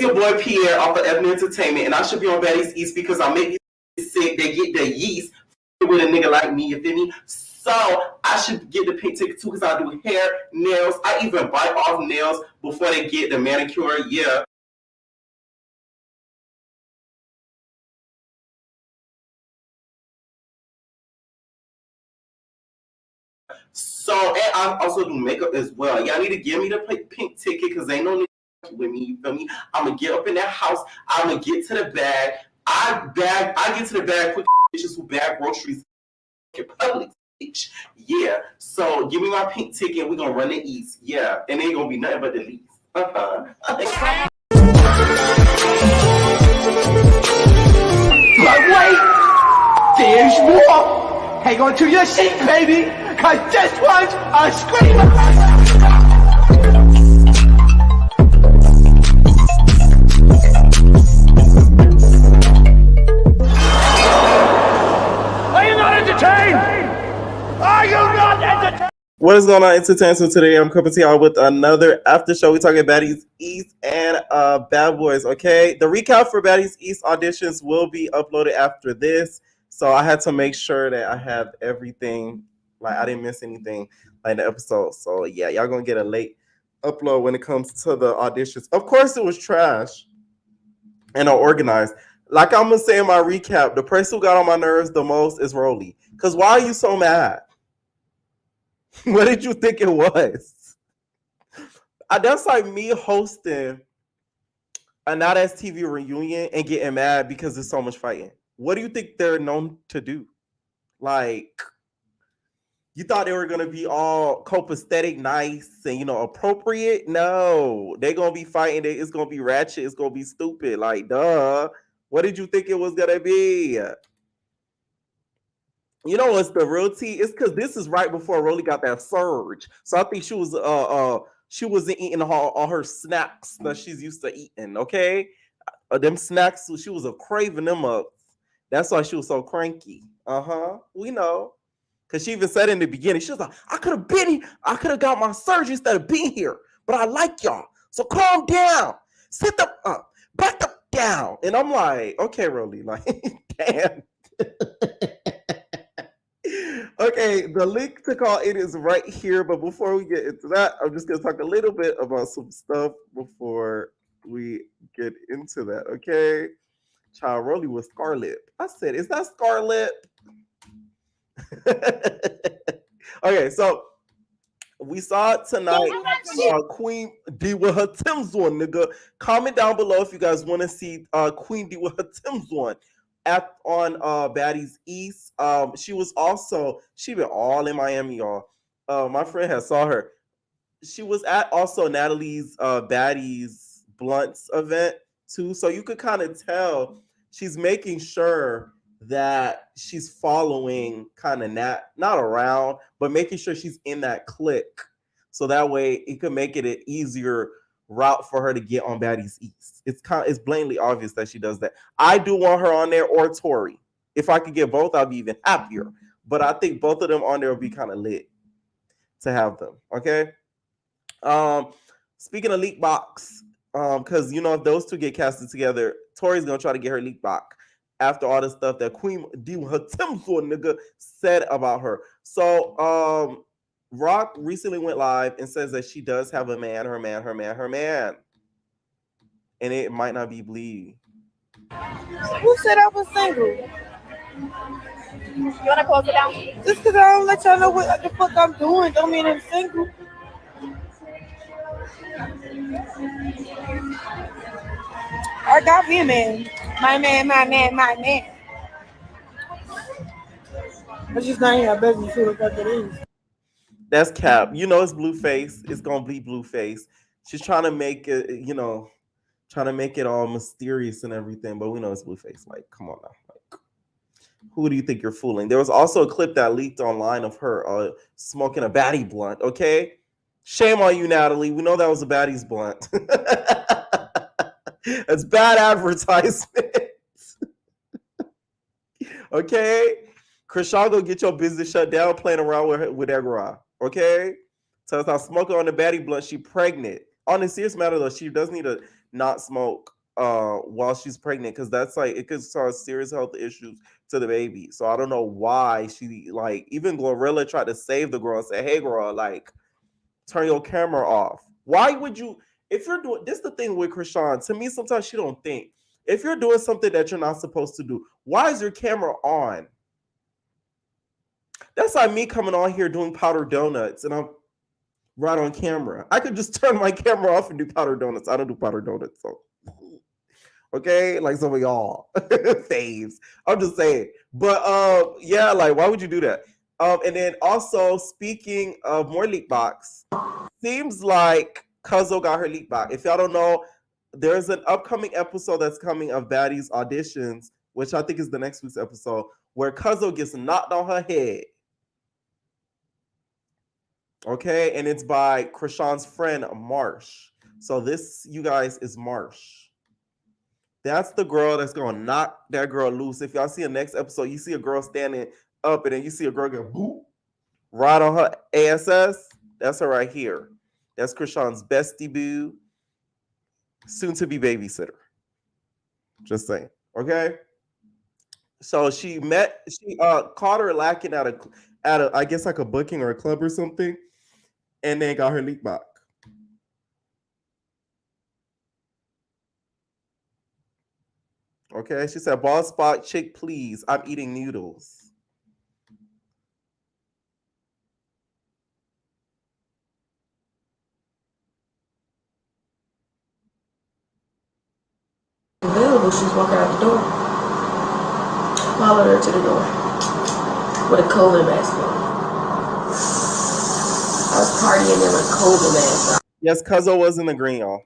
it's your boy Pierre off of Evan Entertainment, and I should be on Baddies East because I make you sick. They get the yeast with a nigga like me, you feel me? So I should get the pink ticket too because I do hair, nails. I even bite off nails before they get the manicure. Yeah. So, and I also do makeup as well. Y'all need to give me the pink ticket because ain't no nigga with me. You feel me? I'm gonna get up in that house. I'm gonna get to the bag. I get to the bag quick. Bitches who bag groceries in public. Yeah. So give me my pink ticket. We're gonna run the East. Yeah. And ain't gonna be nothing but the least. But wait, there's more. Hang on to your seat, baby, cause this one's a screamer. Are you not entertained? Are you not entertained? What is going on, Entertainment? So today I'm coming to y'all with another after show. We're talking Baddies East and Bad Boys, okay? The recap for Baddies East auditions will be uploaded after this. So I had to make sure that I have everything, like I didn't miss anything like in the episode. So yeah, y'all gonna get a late upload when it comes to the auditions. Of course it was trash and unorganized. Like I'm gonna say in my recap, the person who got on my nerves the most is Rolly. Cause why are you so mad? What did you think it was? That's like me hosting a Not As TV reunion and getting mad because there's so much fighting. What do you think they're known to do? Like, you thought they were going to be all copacetic, nice, and, appropriate? No. They're going to be fighting. It's going to be ratchet. It's going to be stupid. Like, duh. What did you think it was going to be? You know what's the real tea? It's because this is right before Rolly got that surge. So I think she wasn't eating all her snacks that she's used to eating, okay? Them snacks, she was craving them up. That's why she was so cranky. We know. Because she even said in the beginning, she was like, I could have got my surge instead of being here. But I like y'all. So calm down. Sit up. Back up down. And I'm like, okay, Rolly. Like, damn. Okay, the link to call in is right here. But before we get into that, I'm just going to talk a little bit about some stuff before we get into that, okay? Child Rolly with Scarlett. I said, is that Scarlett? Okay, so we saw it tonight. Queen D with her Tim's on, nigga. Comment down below if you guys want to see Queen D with her Tim's on on Baddies East. She been all in Miami, y'all. My friend had saw her. She was at also Natalie's Baddies Blunts event too, so you could kind of tell she's making sure that she's following kind of not around, but making sure she's in that clique, so that way it could make it an easier route for her to get on Baddies East. It's blatantly obvious that she does that. I do want her on there or Tori. If I could get both, I'd be even happier. But I think both of them on there would be kind of lit to have them. Okay. Speaking of leak box, because if those two get casted together, Tori's gonna try to get her leak box after all the stuff that Queen D with her Tim's on, nigga, said about her. So Rock recently went live and says that she does have a man, her man. And it might not be Bleed. Who said I was single? You want to close it down? Just because I don't let y'all know what the fuck I'm doing don't mean I'm single. I got me a man. My man. That's just not your business who the fuck it is. That's cap. It's Blueface. It's gonna be Blueface. She's trying to make it, trying to make it all mysterious and everything, but we know it's Blueface. Like, come on now. Like, who do you think you're fooling? There was also a clip that leaked online of her smoking a baddie blunt. Okay, shame on you, Natalie. We know that was a baddie's blunt. That's bad advertisement. Okay, Krishan, go get your business shut down playing around with that girl. Okay, so it's not smoking on the baddie blunt. She pregnant. On a serious matter though, she does need to not smoke while she's pregnant, because that's like it could cause serious health issues to the baby. So I don't know why she, like, even Glorilla tried to save the girl and say, "Hey, girl, like, turn your camera off." Why would you? If you're doing this, the thing with Krishan. To me, sometimes she don't think. If you're doing something that you're not supposed to do, why is your camera on? That's like me coming on here doing powder donuts and I'm right on camera. I could just turn my camera off and do powder donuts. I don't do powder donuts, so okay, like some of y'all faves. I'm just saying. But yeah, like why would you do that? And then also speaking of more leak box, seems like Cuzzo got her leak box. If y'all don't know, there's an upcoming episode that's coming of Baddies Auditions, which I think is the next week's episode, where Cuzzo gets knocked on her head. Okay, and it's by Krishan's friend Marsh. So this, you guys, is Marsh. That's the girl that's gonna knock that girl loose. If y'all see a next episode, you see a girl standing up, and then you see a girl get boop right on her ASS. That's her right here. That's Krishan's bestie boo, soon to be babysitter. Just saying. Okay. So she caught her lacking at a I guess like a booking or a club or something, and then got her leak back. Okay, she said, "Ball spot chick, please. I'm eating noodles." Available, she's walking out the door. Followed her to the door with a COVID mask on. I was partying in a COVID mask. Yes, Cuzzo was in the green, y'all.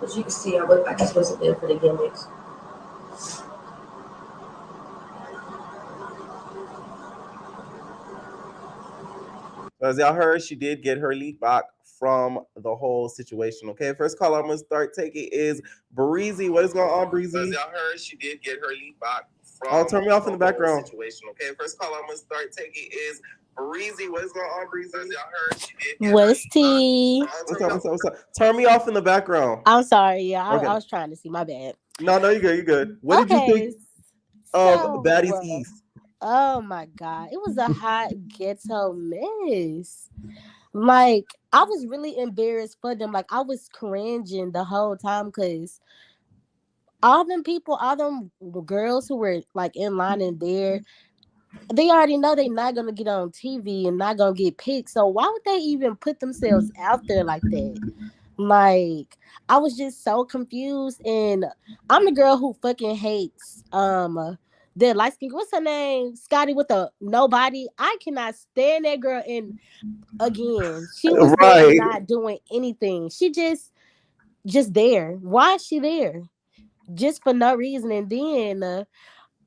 As you can see, I just wasn't there for the gimmicks. As y'all heard, she did get her leak back from the whole situation. Okay, first call I'm gonna start taking is Breezy. What is going on, Breezy? As y'all heard, she did get her leak back from oh, turn me off in the background. Situation. Okay, first call I'm gonna start taking is Breezy. What is going on, Breezy? As y'all heard, she did get What's T? What's up? Turn me off in the background. I'm sorry. Yeah, Okay. I was trying to see. My bad. No, you're good. You're good. What did you think of Baddies East? Oh my God. It was a hot ghetto mess. Like, I was really embarrassed for them. Like, I was cringing the whole time because all them people, all them girls who were like in line and there, they already know they're not gonna get on TV and not gonna get picked. So why would they even put themselves out there like that? Like, I was just so confused, and I'm the girl who fucking hates the light skin. What's her name? Scotty with the nobody. I cannot stand that girl. And again, she was there not doing anything. She just there. Why is she there? Just for no reason. And then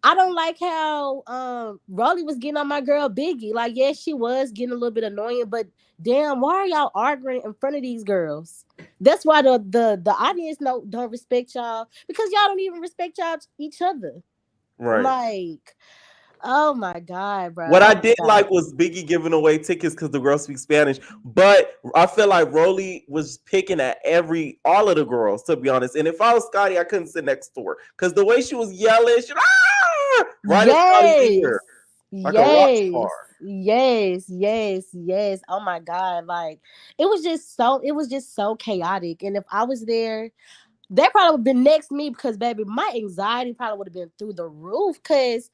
I don't like how Rolly was getting on my girl Biggie. Like, yes, she was getting a little bit annoying, but damn, why are y'all arguing in front of these girls? That's why the audience don't respect y'all, because y'all don't even respect y'all each other. Right. Like, oh my God, bro. What I did like was Biggie giving away tickets because the girls speak Spanish, but I feel like Rolly was picking at all of the girls, to be honest. And if I was Scotty, I couldn't sit next to her because the way she was yelling, right in Scotty's ear, like a rock star. Yes. Oh my God. Like, it was just so chaotic. And if I was there, that probably would have been next to me, because baby, my anxiety probably would have been through the roof, because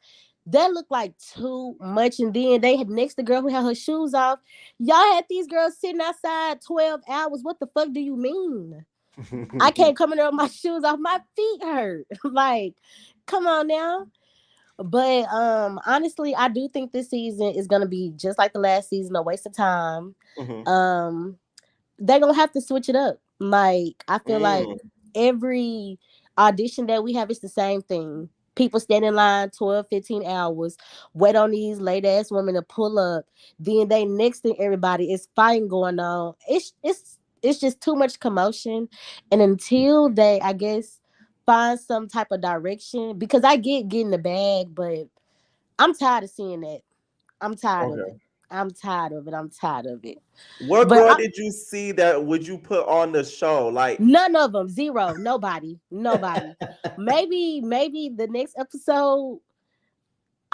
that looked like too much. And then they had next the girl who had her shoes off. Y'all had these girls sitting outside 12 hours. What the fuck do you mean? I can't come in there with my shoes off. My feet hurt. Like, come on now. But honestly, I do think this season is gonna be just like the last season, a waste of time. Mm-hmm. They're gonna have to switch it up. Like, I feel like every audition that we have is the same thing. People stand in line 12, 15 hours, wait on these late ass women to pull up. Then they next to everybody, is fighting going on. It's just too much commotion. And until they, I guess, find some type of direction, because I get getting the bag, but I'm tired of seeing that. I'm tired of it. I'm tired of it. I'm tired of it. What But girl did you see that would you put on the show? Like, none of them. Zero. Nobody. Nobody. Maybe the next episode.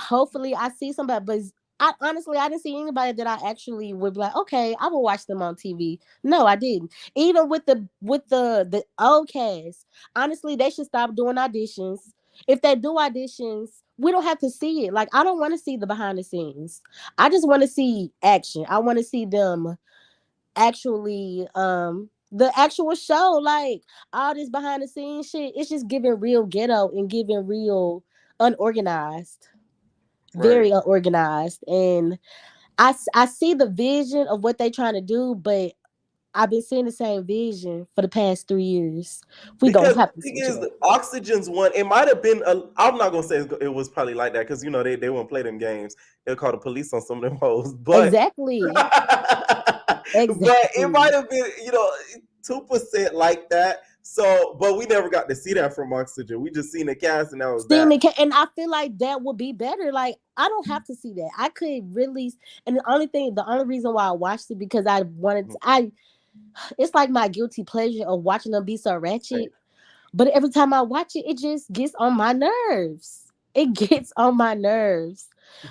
Hopefully, I see somebody. But I honestly, I didn't see anybody that I actually would be like, okay, I will watch them on TV. No, I didn't. Even with the old cast, honestly, they should stop doing auditions. If they do auditions, we don't have to see it. Like, I don't want to see the behind the scenes. I just want to see action. I want to see them actually the actual show. Like, all this behind the scenes shit, it's just giving real ghetto and giving real unorganized, right. very unorganized. And I see the vision of what they trying to do, but I've been seeing the same vision for the past 3 years. We gonna Because have to the thing switch it is, up. the Oxygen's one, it might have been, I'm not going to say it was probably like that because, they won't play them games. They'll call the police on some of them hoes. But, Exactly. but it Exactly. might have been, 2% like that. So, but we never got to see that from Oxygen. We just seen the cast and that was Seeing that. it, and I feel like that would be better. Like, I don't have to see that. I could really, and the only reason why I watched it because I wanted. It's like my guilty pleasure of watching them be so Right. ratchet. But every time I watch it, it just gets on my nerves. It gets on my nerves.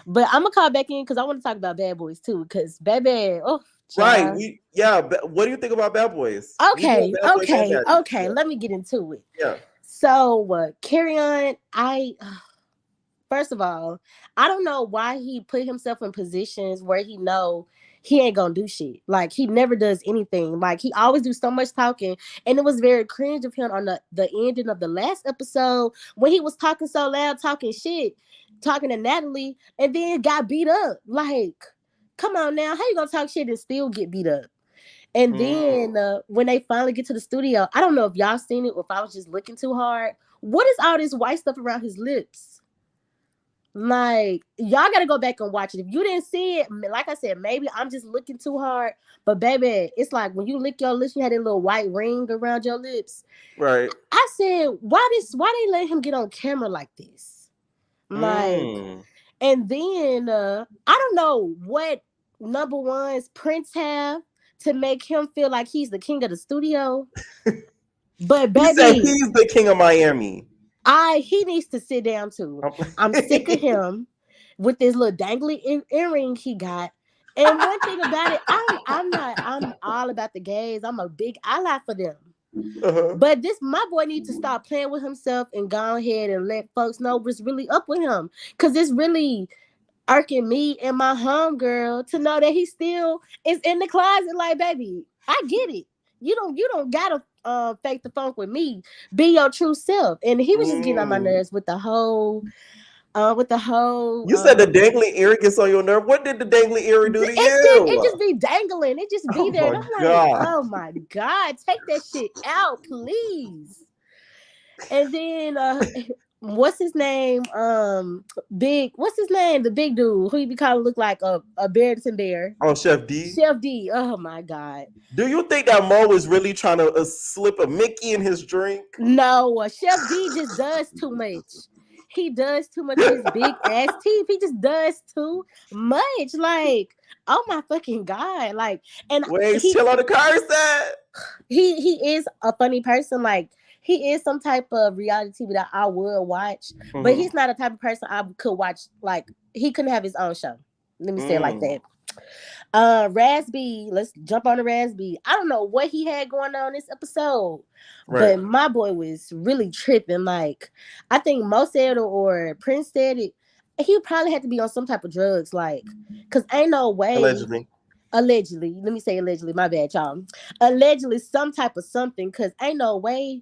But I'm gonna call back in because I want to talk about Bad Boys too. Because baby, oh Right. child. What do you think about Bad Boys? We doing Okay, Bad Boys and okay, Baddies. okay. Let me get into it. Yeah. So carry on. First of all, I don't know why he put himself in positions where he know he ain't gonna do shit. Like, he never does anything. Like, he always do so much talking, and it was very cringe of him on the ending of the last episode when he was talking so loud, talking shit, talking to Natalie, and then got beat up. Like, come on now, how you gonna talk shit and still get beat up? And Mm. then when they finally get to the studio, I don't know if y'all seen it or if I was just looking too hard. What is all this white stuff around his lips? Like, y'all gotta go back and watch it. If you didn't see it, like I said, maybe I'm just looking too hard. But baby, it's like when you lick your lips, you had a little white ring around your lips. Right. I said, why they let him get on camera like this? Like, Mm. and then I don't know what number ones Prince have to make him feel like he's the king of the studio. But He said baby, he's the king of Miami. he needs to sit down too. I'm sick of Uh-huh. him with this little dangly earring he got. And one thing about it, I'm all about the gays. I'm a big ally for them. But my boy needs to stop playing with himself and go ahead and let folks know what's really up with him. Cause it's really irking me and my homegirl to know that he still is in the closet. Like, baby, I get it. You don't gotta fake the funk with me. Be your true self. And he was just getting on my Mm. nerves with the whole with the whole You said the dangling ear gets on your nerve. What did the dangling ear do to it you? just be dangling. It just be Oh there. And my I'm like, god. oh my God, take that shit out, please. And then what's his name? What's his name? The big dude who you be calling look like a Bearington Bear. Oh, Chef D. Chef D. Oh my God. Do you think that Mo was really trying to slip a Mickey in his drink? No, Chef D just does too much. He does too much with his big ass teeth. He just does too much. Like, oh my fucking God. Like, and Wait, chill on the car set. he is a funny person. Like, he is some type of reality TV that I would watch, but he's not a type of person I could watch. Like, he couldn't have his own show. Let me say it like that. Raspy, let's jump on the Raspy. I don't know what he had going on this episode, Right. but my boy was really tripping. Like, I think Mo said it or Prince said it. He probably had to be on some type of drugs, like, cause ain't no way. Allegedly, let me say allegedly. My bad, y'all. Allegedly, some type of something, cause ain't no way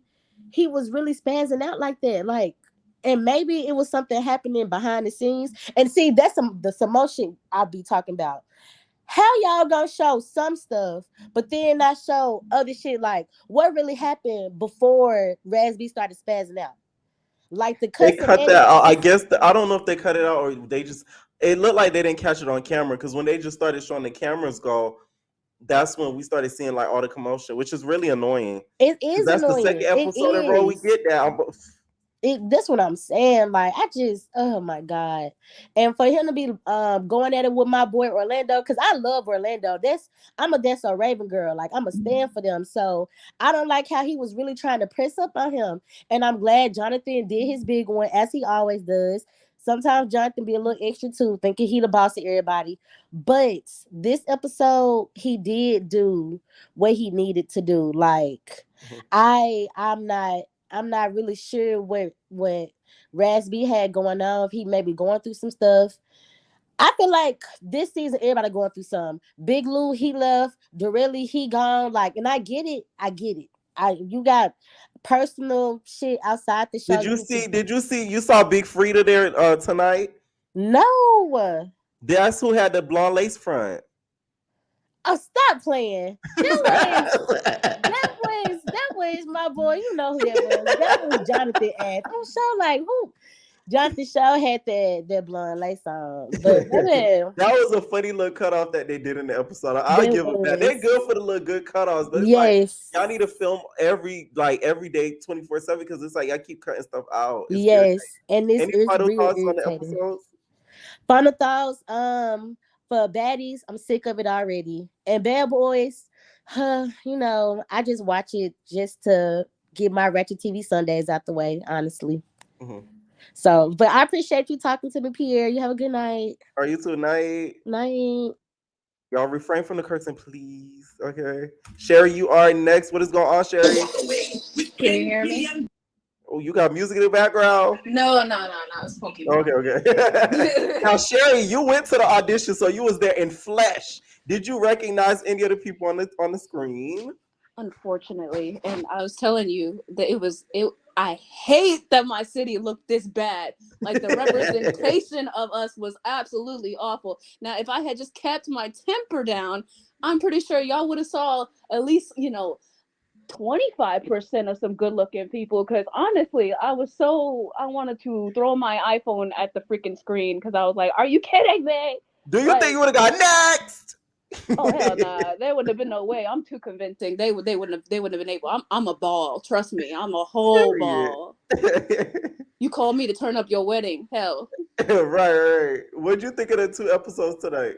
he was really spazzing out like that. Like, and maybe it was something happening behind the scenes. And see, that's some more shit I'll be talking about. How y'all gonna show some stuff, but then not show other shit? Like, what really happened before Raspy started spazzing out? Like the They cussing cut and that out. I guess I don't know if they cut it out or they just. It looked like they didn't catch it on camera because when they just started showing the cameras go, that's when we started seeing like all the commotion, which is really annoying. it Because is that's the annoying. second It episode in a row we is. get that. That's what I'm saying. Like, I just, oh my God. And for him to be going at it with my boy Orlando, because I love Orlando. That's a Raven girl. Like, I'm a stand for them. So I don't like how he was really trying to press up on him. And I'm glad Jonathan did his big one, as he always does. Sometimes Jonathan be a little extra too, thinking he the boss of everybody. But this episode, he did do what he needed to do. Like, I'm not really sure what Raspy had going on. If he may be going through some stuff. I feel like this season everybody going through some. Big Lou, he left. Dorelli, he gone. Like, and I get it. You got personal shit outside the show. You saw Big Frida there tonight? No. That's who had the blonde lace front. Oh, stop playing. That was my boy. You know who that was. That was Jonathan ass. I'm sure like who? Jonathan Shaw had that blonde lace on. But that was a funny little cutoff that they did in the episode. I'll give them that. They're good for the little good cutoffs, but it's like y'all need to film every day 24/7 because it's like y'all keep cutting stuff out. It's irritating. And this Any is final real thoughts irritating. on the episodes? Final thoughts, for Baddies, I'm sick of it already. And Bad Boys, I just watch it just to get my Ratchet TV Sundays out the way, honestly. Mm-hmm. So, but I appreciate you talking to me, Pierre. You have a good night. Are you too? Night. Y'all refrain from the cursing, please. Okay. Sherry, you are next. What is going on, Sherry? Can you hear me? Oh, you got music in the background? No. It's Pokemon. Okay. Now, Sherry, you went to the audition, so you was there in flesh. Did you recognize any of the people on the screen? Unfortunately, and I was telling you that I hate that my city looked this bad. Like the representation of us was absolutely awful. Now, if I had just kept my temper down, I'm pretty sure y'all would have saw at least 25% of some good looking people, because honestly I wanted to throw my iPhone at the freaking screen because I was like, are you kidding me? Do you think you would have got next? Oh hell nah, there wouldn't have been no way. I'm too convincing. They wouldn't have been able. I'm a ball, trust me, I'm a whole ball. You called me to turn up your wedding, hell. Right. What'd you think of the 2 episodes tonight?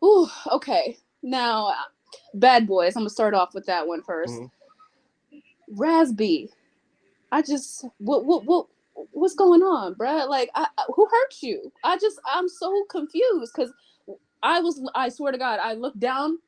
Ooh, okay, now Bad Boys, I'm gonna start off with that one first. Mm-hmm. Raspy, I just what's going on, bruh? Like, who hurt you? I'm so confused because I swear to God, I looked down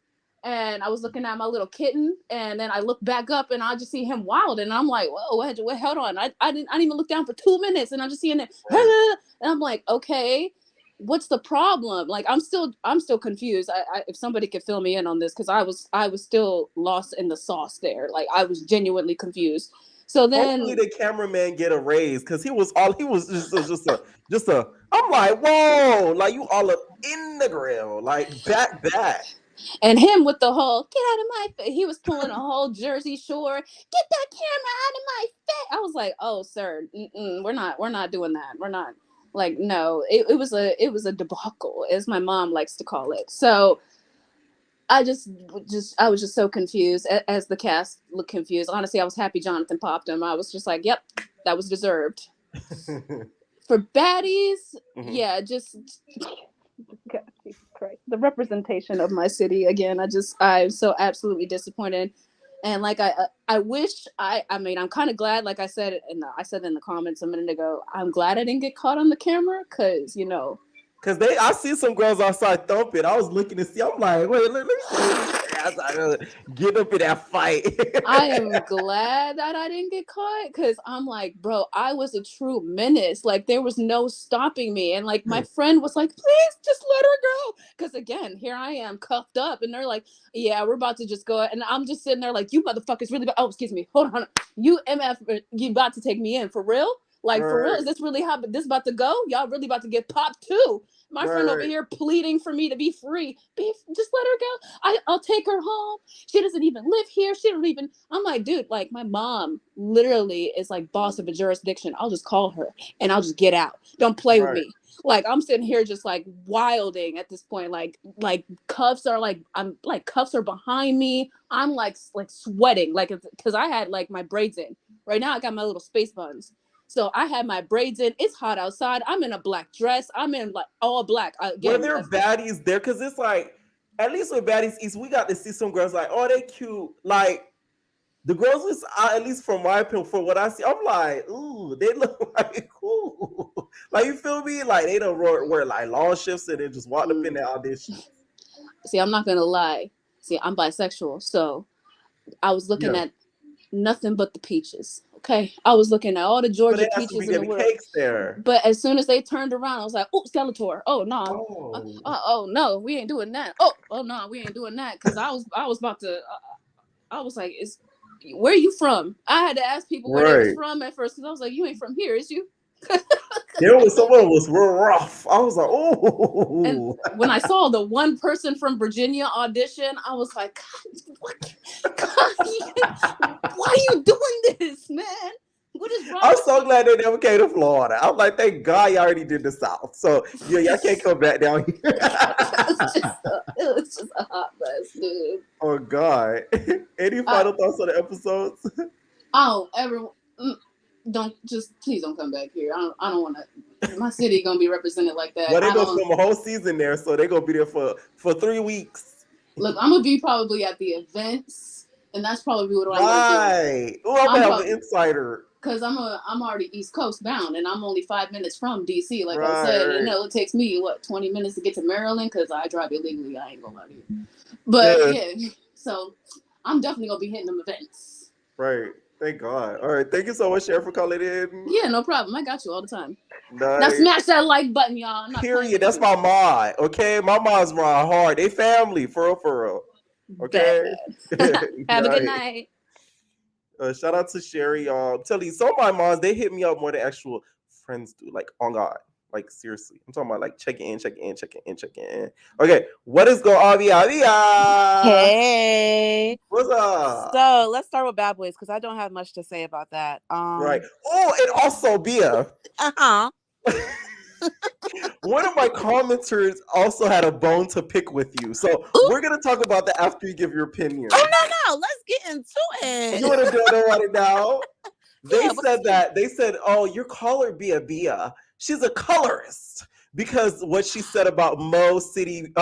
and I was looking at my little kitten, and then I looked back up and I just see him wild, and I'm like, whoa, hold on, I didn't even look down for 2 minutes, and I'm just seeing it, and I'm like, okay, what's the problem? Like, I'm still confused. If somebody could fill me in on this, because I was still lost in the sauce there. Like, I was genuinely confused. So then hopefully the cameraman get a raise, because he was just a I'm like, whoa, like you all up in the grill, like back. And him with the whole get out of my face. He was pulling a whole Jersey Shore. Get that camera out of my face. I was like, oh sir, we're not doing that. We're not. Like, no, it was a debacle, as my mom likes to call it. So I was just so confused, as the cast looked confused. Honestly, I was happy Jonathan popped him. I was just like, yep, that was deserved. For Baddies, mm-hmm. Yeah, just God, Jesus Christ, the representation of my city again. I'm so absolutely disappointed. And like I wish I'm kind of glad, like I said in the comments a minute ago, I'm glad I didn't get caught on the camera, because I see some girls outside thumping. I was looking to see. I'm like, wait, let me see. Get up in that fight. I am glad that I didn't get caught, because I'm like, bro, I was a true menace. Like, there was no stopping me. And like, my friend was like, please just let her go. Because again, here I am cuffed up, and they're like, yeah, we're about to just go. And I'm just sitting there like, you motherfuckers really, oh, excuse me, hold on. You MF, you about to take me in for real? Like, for real? Is this really how this about to go? Y'all really about to get popped too? My friend over here pleading for me to be free. Just let her go. I'll take her home. She doesn't even live here. She don't even. I'm like, dude, like, my mom literally is like boss of a jurisdiction. I'll just call her and I'll just get out. Don't play with me. Like, I'm sitting here just like wilding at this point. Like cuffs are cuffs are behind me. I'm like sweating, like, because I had like my braids in. Right now I got my little space buns. So I had my braids in. It's hot outside. I'm in a black dress. I'm in like all black. Were Again, there baddies there? Because it's like, at least with Baddies East, we got to see some girls like, oh, they cute. Like, the girls was, at least from my opinion, from what I see, I'm like, ooh, they look like cool. Like, you feel me? Like, they don't wear like long shifts and then just walked up in the audition. See, I'm not gonna lie. See, I'm bisexual, so I was looking at nothing but the peaches. Okay, I was looking at all the Georgia peaches in the world. Cakes there. But as soon as they turned around, I was like, "Oh, Skeletor! Oh no! Oh no, we ain't doing that! Oh no, we ain't doing that!" Because I was about to. I was like, where are you from? I had to ask people where they was from at first because I was like, you ain't from here, is you? Someone was real rough. I was like, oh. And when I saw the one person from Virginia audition, I was like, God, what? God, why are you doing this, man? What is wrong? I'm so glad they never came to Florida. I'm like, thank God you already did the South. So y'all can't come back down here. It was just a hot mess, dude. Oh God. Any final thoughts on the episodes? Please don't come back here. I don't want to. My city gonna be represented like that. Well, they gonna film a whole season there, so they gonna be there for 3 weeks. Look, I'm gonna be probably at the events, and that's probably what I'm gonna do. Oh, I'm gonna have an insider. Cause I'm already East Coast bound, and I'm only 5 minutes from DC. Like I said, it takes me 20 minutes to get to Maryland because I drive illegally. I ain't gonna lie to you. But yeah, so I'm definitely gonna be hitting them events. Right. Thank God. All right. Thank you so much, Sharon, for calling in. Yeah, no problem. I got you all the time. Nice. Now smash that like button, y'all. Period. That's my mod. Okay, my mod's my heart. They family, for real. Okay. Have a good night. Shout out to Sherry, y'all. I'm telling you, some of my moms, they hit me up more than actual friends do. Like, on God. Like, seriously. I'm talking about, like, checking in. Okay, what is going on, Avia? Hey. What's up? So, let's start with Bad Boys, because I don't have much to say about that. Right. Oh, and also, Bia. Uh-huh. One of my commenters also had a bone to pick with you. So, we're going to talk about that after you give your opinion. Oh, no. Let's get into it. You want to do it right now? They said, oh, your color Bia. She's a colorist because what she said about Mo City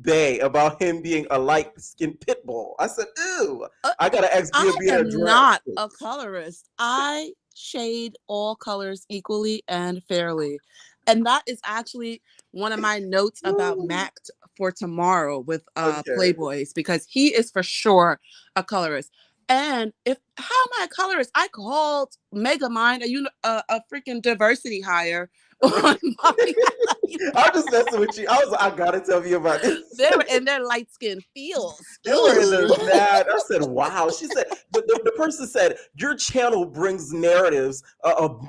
Bay, about him being a light-skinned pit bull. I said, ew. I got to ask Bia. I am not a colorist. I shade all colors equally and fairly. And that is actually one of my notes about Mac for tomorrow with Playboys, because he is for sure a colorist. And how am I a colorist? I called Megamind a freaking diversity hire. I'm just messing with you. I gotta tell you about this. They were in their light skin fields. They were in their mad. I said, wow. She said, the person said, your channel brings narratives,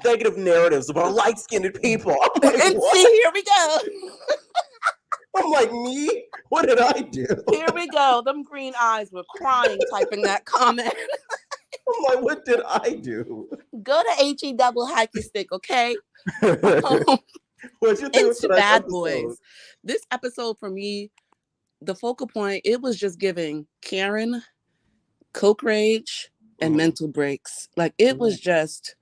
negative narratives about light-skinned people. I'm like, and what? see, here we go. I'm like, me? What did I do? Here we go. Them green eyes were crying typing that comment. I'm like, what did I do? Go to HE double hockey stick, okay? What you think into Bad Boys. This episode for me, the focal point, it was just giving Karen, coke rage, and mental breaks. Like, it was just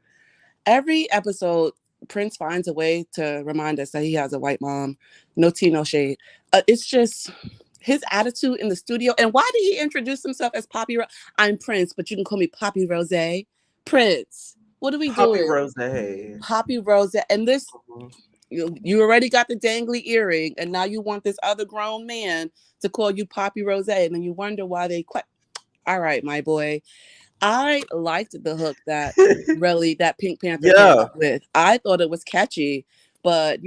every episode. Prince finds a way to remind us that he has a white mom. No tea, no shade. It's just his attitude in the studio. And why did he introduce himself as Poppy? I'm Prince, but you can call me Poppy Rose. Prince, what are we doing? Poppy Rose. And this, you already got the dangly earring, and now you want this other grown man to call you Poppy Rose. And then you wonder why they quit. All right, my boy. I liked the hook that Pink Panther came up with. I thought it was catchy, but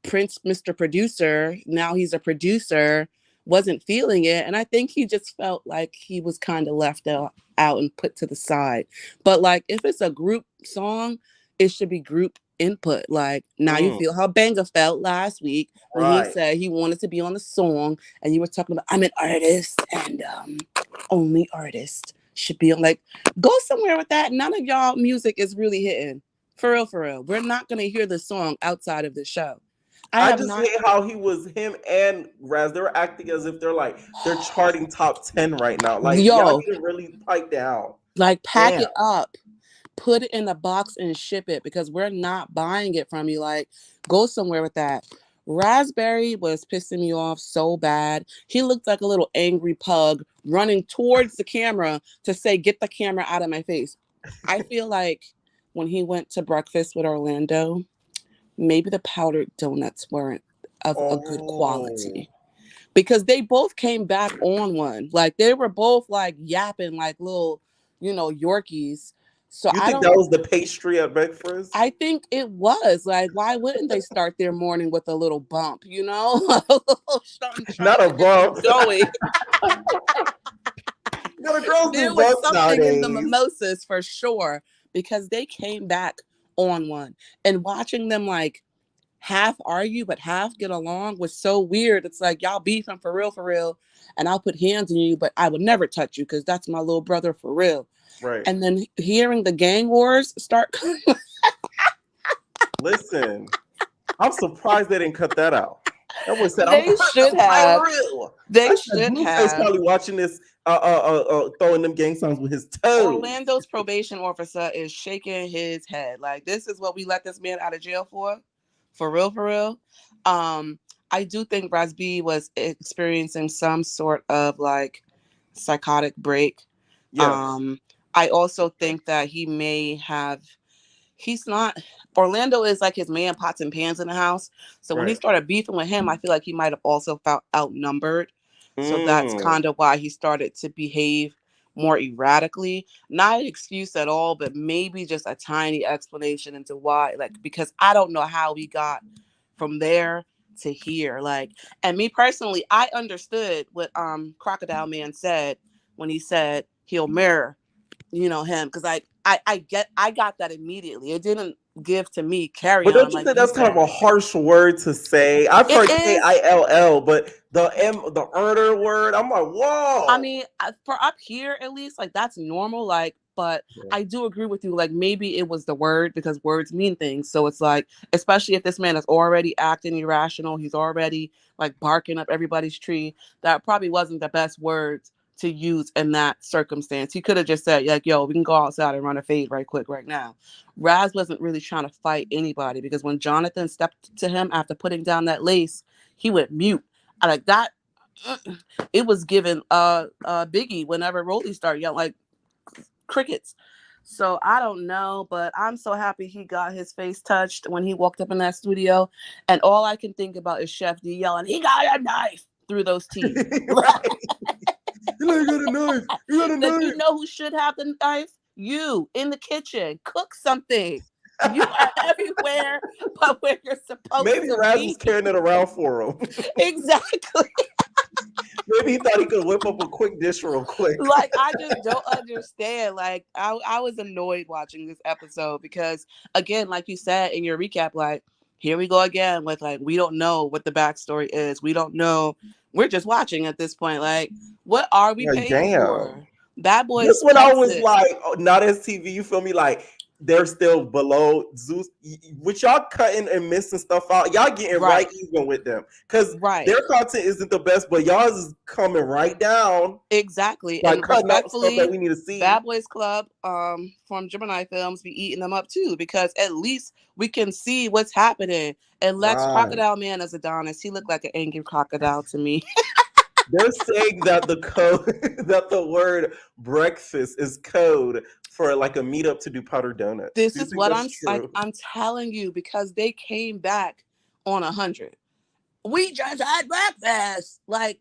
Prince, Mr. Producer, now he's a producer, wasn't feeling it, and I think he just felt like he was kind of left out and put to the side. But like, if it's a group song, it should be group input. Like, now you feel how Banga felt last week when he said he wanted to be on the song, and you were talking about, I'm an artist, and only artist should be on. Like, go somewhere with that. None of y'all music is really hitting. For real. We're not going to hear the song outside of the show. I just hate how him and Raz, they're acting as if they're charting top 10 right now. Like, y'all need to really pipe down. Like, pack it up. put it in a box and ship it because we're not buying it from you. Like, go somewhere with that. Raspberry was pissing me off so bad. He looked like a little angry pug running towards the camera to say, "Get the camera out of my face." I feel like when he went to breakfast with Orlando, maybe the powdered donuts weren't of a good quality. Because they both came back on one. Like, they were both like yapping like little, Yorkies. So You I think don't that was the pastry at breakfast? I think it was like, why wouldn't they start their morning with a little bump, a little something trying Not a to get them bump. going. The girls There do was bumps something in the nowadays. mimosas for sure because they came back on one. And watching them like half argue but half get along was so weird. It's like, y'all beefing for real, and I'll put hands on you, but I would never touch you because that's my little brother for real. Right. And then hearing the gang wars start. Listen, I'm surprised they didn't cut that out. That was said, They should have. real. They I said, should Blueface have. probably watching this, throwing them gang signs with his toes. Orlando's probation officer is shaking his head. Like, this is what we let this man out of jail for? For real. I do think Raz B was experiencing some sort of like psychotic break. Yeah. I also think that he's not, Orlando is like his man pots and pans in the house. So when he started beefing with him, I feel like he might have also felt outnumbered. So that's kind of why he started to behave more erratically. Not an excuse at all, but maybe just a tiny explanation into why. Like, because I don't know how we got from there to here. Like, and me personally, I understood what Crocodile Man said when he said he'll mirror, him, because I got that immediately. It didn't give to me carry But on. don't you think that's kind of a harsh word to say? I've heard Kill, but the earner word, I'm like, whoa. I mean, for up here at least, like, that's normal. Like, but I do agree with you. Like, maybe it was the word because words mean things. So it's like, especially if this man is already acting irrational, he's already like barking up everybody's tree. That probably wasn't the best words to use in that circumstance. He could have just said, like, yo, we can go outside and run a fade right quick right now. Raz wasn't really trying to fight anybody because when Jonathan stepped to him after putting down that lace, he went mute. Like that, it was given Biggie whenever Rolly started yelling like crickets. So I don't know, but I'm so happy he got his face touched when he walked up in that studio. And all I can think about is Chef D yelling, "He got a knife!" through those teeth. He got a knife. He got a knife. You know who should have the knife? You in the kitchen. Cook something. You are everywhere but where you're supposed Maybe to Raz be. was carrying it around for him. Exactly. Maybe he thought he could whip up a quick dish real quick. Like, I just don't understand. Like, I was annoyed watching this episode because, again, like you said in your recap, like, here we go again with, like, we don't know what the backstory is. We don't know. We're just watching at this point. Like, what are we paying for? Bad Boys. This when I was like, not as TV, you feel me? Like, they're still below Zeus. With y'all cutting and missing stuff out, y'all getting right even with them. Because their content isn't the best, but y'all's is coming right down. Exactly. Like, and cutting out stuff that we need to see. Bad Boys Club from Gemini Films be eating them up too, because at least we can see what's happening. And Lex Crocodile Man as Adonis, he looked like an angry crocodile to me. They're saying that the code, that the word breakfast is code for like a meetup to do powdered donuts. This is what I'm telling you, because they came back on 100. We just had breakfast. Like,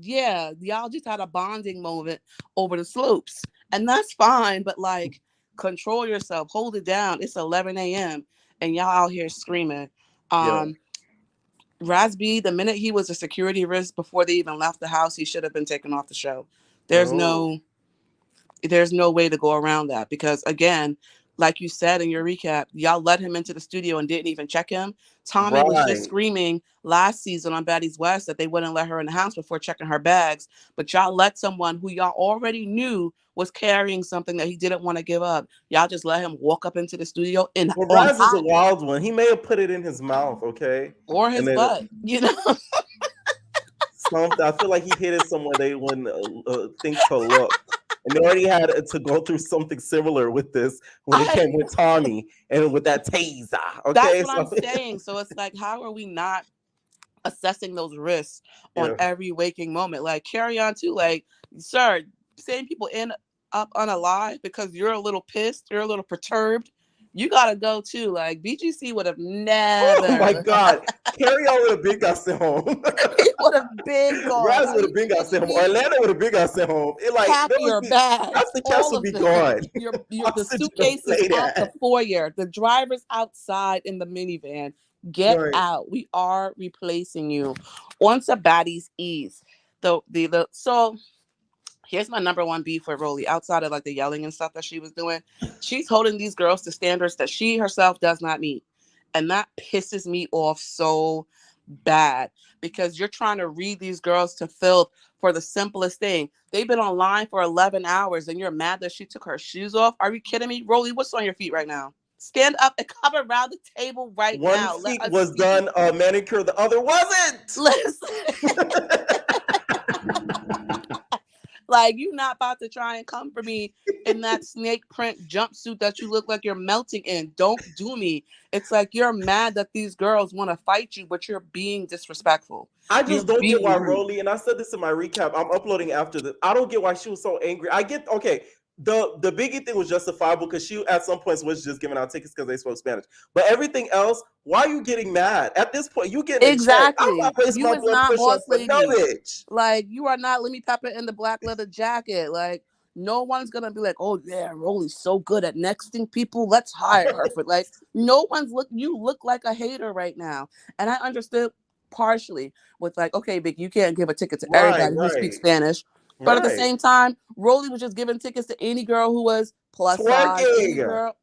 yeah, y'all just had a bonding moment over the slopes. And that's fine, but like, control yourself, hold it down. It's 11 a.m. and y'all out here screaming. Raz B, the minute he was a security risk before they even left the house, he should have been taken off the show. There's no way to go around that, because again, like you said in your recap, y'all let him into the studio and didn't even check him. Tommy was just screaming last season on Baddies West that they wouldn't let her in the house before checking her bags, but y'all let someone who y'all already knew was carrying something that he didn't want to give up. Y'all just let him walk up into the studio. Well, Raz is a wild one. He may have put it in his mouth, okay? Or his butt, you know? Something. I feel like he hit it somewhere they wouldn't think to look. and they already had to go through something similar with this when it came with Tommy and with that taser. Okay, That's what I'm saying. So it's like, how are we not assessing those risks on yeah. every waking moment? Like, carry on too. Like, sir, setting people up unalive because you're a little pissed, you're a little perturbed. You gotta go too. Like, BGC would have never. Oh my God, Carry On would have been got sent home. He would have been gone. Raz Are would you have been got kidding sent home. me? Orlando would have been got sent home. It like Pack there would your be bags. half the cast All would of be them. gone. The Oxygen suitcase don't is play at the that. foyer. The driver's outside in the minivan. Get Right. out. We are replacing you. On to Baddies East. So here's my number one beef with Rolly, outside of like the yelling and stuff that she was doing. She's holding these girls to standards that she herself does not meet. And that pisses me off so bad, because you're trying to read these girls to filth for the simplest thing. They've been online for 11 hours and you're mad that she took her shoes off. Are you kidding me? Rolly, what's on your feet right now? Stand up and come around the table right One now. feet Let us was see. done manicure, the other wasn't. Listen. Like, you not about to try and come for me in that snake print jumpsuit that you look like you're melting in. Don't do me. It's like you're mad that these girls want to fight you, but you're being disrespectful. I You're just don't get being why rude. Rolly, and I said this in my recap, I'm uploading after this. I don't get why she was so angry. I get, okay, the Biggie thing was justifiable because she at some points was just giving out tickets because they spoke Spanish. But everything else, why are you getting mad? At this point, you getting Exactly. a check. I'm not raise You my is blood not pressure boss for no lady. bitch. Like, you are not Lemmy Pepper in the black leather jacket. Like, no one's gonna be like, oh yeah, Rolly's so good at nexting people. Let's hire her for, like, no one's you look like a hater right now. And I understood partially with like, okay, Big, you can't give a ticket to everybody who speaks Spanish. But at the same time, Rolly was just giving tickets to any girl who was plus size, any girl.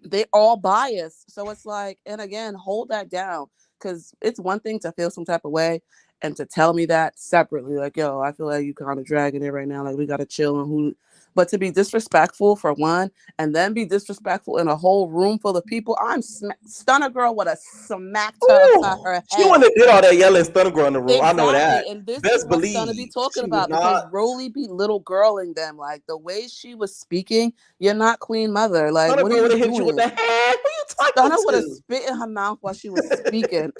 They all biased. So it's like, and again, hold that down, because it's one thing to feel some type of way and to tell me that separately, like, yo, I feel like you kind of dragging it right now, like we gotta chill and who. But to be disrespectful for one, and then be disrespectful in a whole room full of people, I'm Stunner Girl would have smacked her upside her head. She wouldn't have did all that yelling, Stunner Girl in the room. Exactly. I know that. And this Best is what believe Stunner be talking she about, was because not. Rolly be little girling them. Like, the way she was speaking, you're not Queen Mother. Like, Stunner what are Girl would you have hit you with the doing? hand. Who you talking Stunner would have to? spit in her mouth while she was speaking.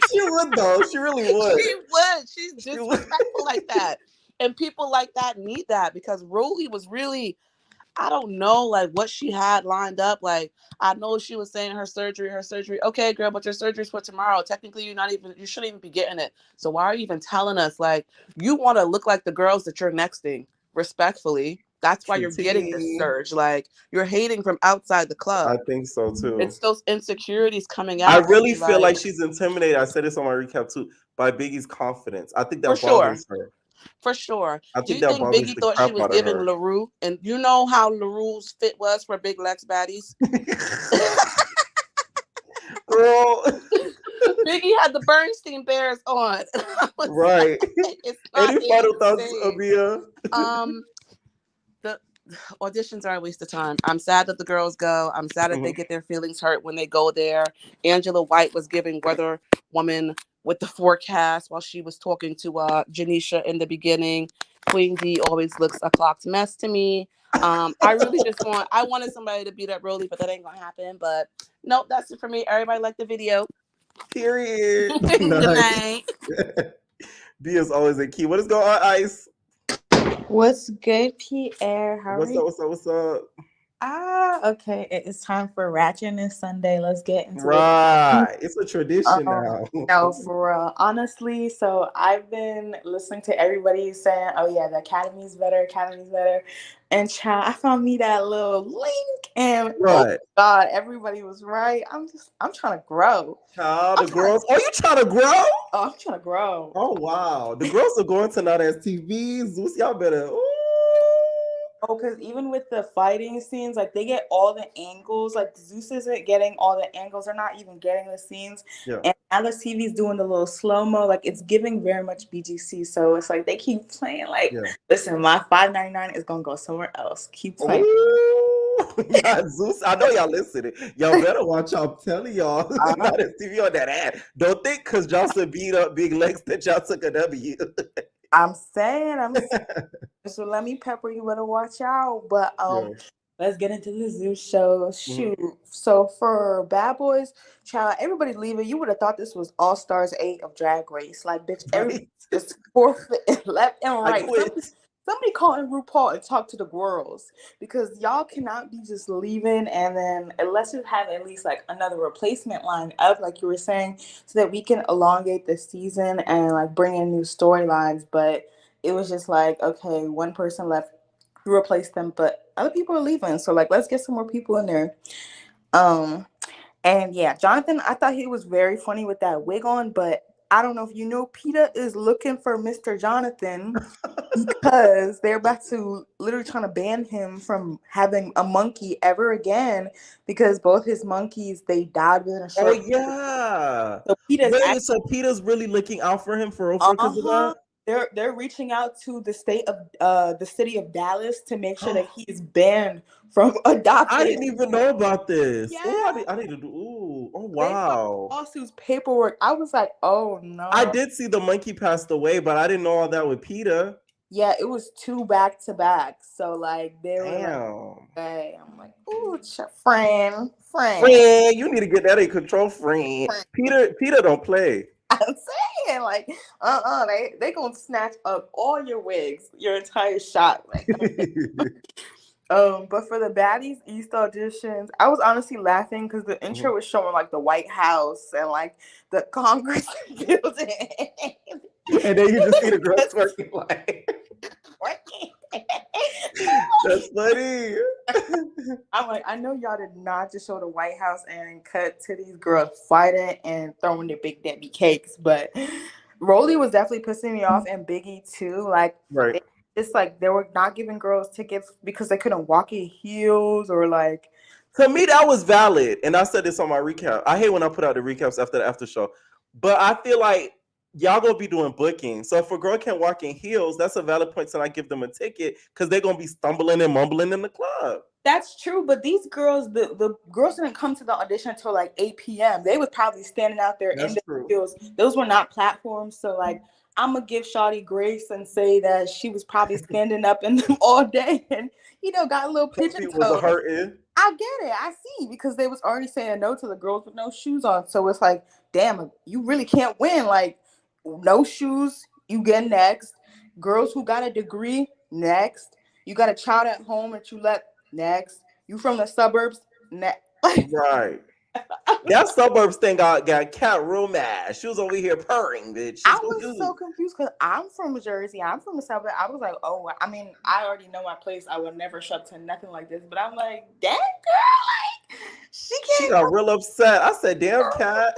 She would though. She really would. She would. She's disrespectful like that. And people like that need that, because Rolly was really, I don't know, like, what she had lined up. Like, I know she was saying her surgery. Okay, girl, but your surgery's for tomorrow. Technically, you shouldn't even be getting it. So why are you even telling us? Like, you want to look like the girls that you're nexting, respectfully. That's why you're getting this surge. Like, you're hating from outside the club. I think so too. It's those insecurities coming out. I really feel like she's intimidated. I said this on my recap too, by Biggie's confidence. I think that bothers her. For sure. I Do you think think Biggie thought she was giving LaRue? And you know how LaRue's fit was for Big Lex Baddies? Girl. Biggie had the Bernstein Bears on. Right. Any final thoughts, Abia? The auditions are a waste of time. I'm sad that the girls go. I'm sad that they get their feelings hurt when they go there. Angela White was giving Weather Woman with the forecast while she was talking to Janisha in the beginning. Queen D always looks a clocked mess to me. I really I wanted somebody to beat up Rolly, but that ain't gonna happen. But nope, that's it for me. Everybody liked the video. Period. Good night. B is always a key. What is going on, Ice? What's good, Pierre? How are you? What's up? Okay. It's time for Ratchet this Sunday. Let's get into it. It's a tradition now. No, for real. Honestly, so I've been listening to everybody saying, oh yeah, the Academy's better. And child, I found me that little link, and oh God, everybody was right. I'm trying to grow. Child, the girls. You trying to grow? Oh, I'm trying to grow. Oh wow, the girls are going to now as TV. Zeus, y'all better. Ooh. Oh, because even with the fighting scenes, like, they get all the angles. Like, Zeus isn't getting all the angles. They're not even getting the scenes. Yeah. And Alice TV's doing the little slow-mo. Like, it's giving very much BGC. So it's like they keep playing. Like, listen, my $5.99 is going to go somewhere else. Keep playing. Yeah, Zeus, I know y'all listening. Y'all better watch out. I'm telling y'all. Not a TV on that ad. Don't think because Johnson beat up Big Lex that y'all took a W. I'm saying. So let me pepper you, better watch out. But Yeah. let's get into the Zoo show. Shoot. So for Bad Boys, child, everybody leaving. You would have thought this was All Stars 8 of Drag Race. Like, bitch, everybody Right. just forfeit left and I right. quit. Somebody call in RuPaul and talk to the girls, because y'all cannot be just leaving and then, unless you have at least like another replacement line up, like you were saying, so that we can elongate the season and like bring in new storylines. But it was just like, okay, one person left, replace them, but other people are leaving. So like, let's get some more people in there. And yeah, Jonathan, I thought he was very funny with that wig on, but I don't know if you know, PETA is looking for Mr. Jonathan because they're about to literally trying to ban him from having a monkey ever again, because both his monkeys, they died within a Oh short period. yeah. So PETA's Wait, so Peter's really looking out for him for because of uh-huh. that? They're reaching out to the city of Dallas to make sure that he is banned from I adopting. didn't even know about this. Yeah. Oh, I need to do. Ooh, oh They filed wow. lawsuits, paperwork. I was like, oh no. I did see the monkey passed away, but I didn't know all that with PETA. Yeah, it was 2 back to back. So like they were like, Damn. hey, I'm like, ooh, friend. Friend, you need to get that in control, friend. Peter don't play. I'm saying, like, they gonna snatch up all your wigs, your entire shot. Like, but for the Baddies East auditions, I was honestly laughing because the intro was showing like the White House and like the Congress building. And then you just see the girls twerking like. That's funny. I'm like, I know y'all did not just show the White House and cut to these girls fighting and throwing their Big Debbie cakes, but Rolly was definitely pissing me off, and Biggie too. Like, right. It's like they were not giving girls tickets because they couldn't walk in heels, or like. To me, that was valid, and I said this on my recap. I hate when I put out the recaps after the after show, but I feel like y'all gonna be doing booking. So if a girl can't walk in heels, that's a valid point to not give them a ticket, because they're gonna be stumbling and mumbling in the club. That's true, but these girls, the girls didn't come to the audition until like 8 p.m. They was probably standing out there in the heels. Those were not platforms, so like, I'm gonna give Shawty grace and say that she was probably standing up in them all day, and got a little pigeon toe. Was hurting. I get it. I see, because they was already saying no to the girls with no shoes on. So it's like, damn, you really can't win. Like, no shoes, you get next. Girls who got a degree, next. You got a child at home that you let, next. You from the suburbs, next. Right. That suburbs thing got Cat real mad. She was over here purring, bitch. I was so confused because I'm from Jersey. I'm from the suburb. I was like, oh, I mean, I already know my place. I would never show up to nothing like this. But I'm like, that girl, like, she got real upset. I said, damn, Cat.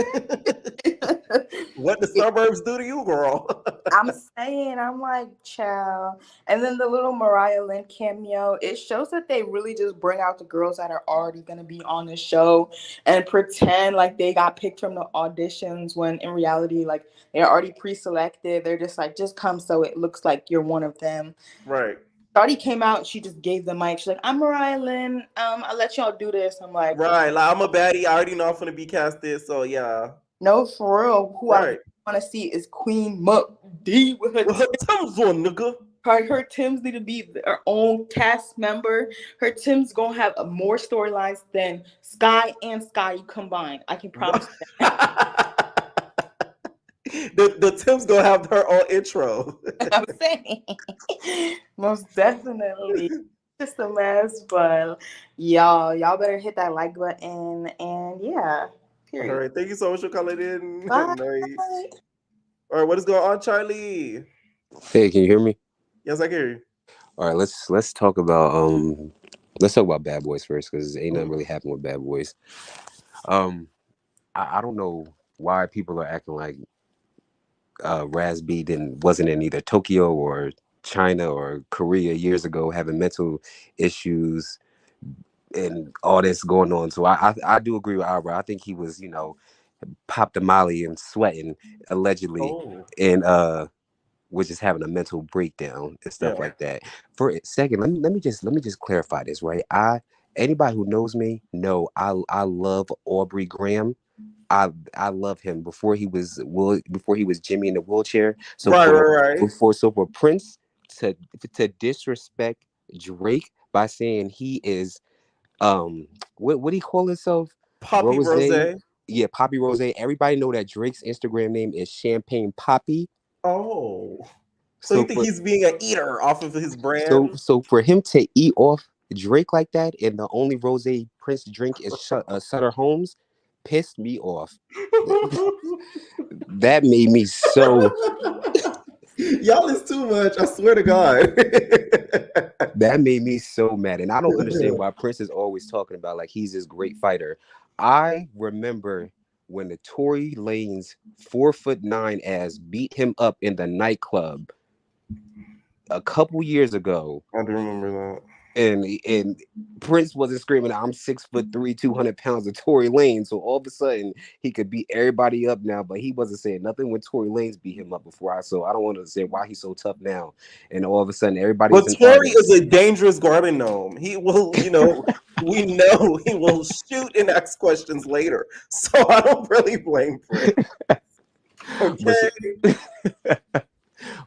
What the suburbs do to you, girl? I'm saying, I'm like, child. And then the little Mariah Lynn cameo, it shows that they really just bring out the girls that are already going to be on the show and pretend like they got picked from the auditions, when in reality, like, they're already pre-selected. They're just like, just come so it looks like you're one of them. Right. Shawty came out, she just gave the mic. She's like, I'm Mariah Lynn. I'll let y'all do this. I'm like, right, like, I'm a baddie. I already know I'm gonna be casted, so yeah. No, for real. Who I want to see is Queen Muck D with her Tim's on, nigga. Her Tims need to be their own cast member. Her Tims gonna have more storylines than Sky and Sky combined. I can promise that. the Tim's gonna have her own intro. I'm saying, most definitely. Just a mess, but y'all better hit that like button, and yeah. Period. All right, thank you so much for calling in. Bye. Nice. All right, what is going on, Charlie? Hey, can you hear me? Yes, I can hear you. All right, let's talk about Bad Boys first, because ain't nothing really happened with Bad Boys. I don't know why people are acting like Raz B wasn't in either Tokyo or China or Korea years ago, having mental issues and all this going on. So I do agree with Albert. I think he was, popped a Molly and sweating allegedly, and was just having a mental breakdown and stuff like that. For a second, let me just clarify this, right? Anybody who knows me know I love Aubrey Graham. I love him before he was Jimmy in the wheelchair. So Right. for Prince to disrespect Drake by saying he is what do he call himself? Poppy Rose. Rose. Yeah, Poppy Rose. Everybody know that Drake's Instagram name is Champagne Poppy. Oh. So you So think for he's being an eater off of his brand? so for him to eat off Drake like that, and the only rose Prince drink is Sutter Homes, pissed me off. That made me so. Y'all is too much. I swear to God. That made me so mad, and I don't understand why Prince is always talking about like he's this great fighter. I remember when the Tory Lanez 4'9" ass beat him up in the nightclub a couple years ago. I do remember that. And Prince wasn't screaming, "I'm 6'3", 200 pounds" of Tory Lanez. So all of a sudden he could beat everybody up now, but he wasn't saying nothing when Tory Lanez beat him up before. So I don't understand why he's so tough now. And all of a sudden everybody's But an Tory is artist. a dangerous garden gnome. He will, we know he will shoot and ask questions later. So I don't really blame Prince. Okay.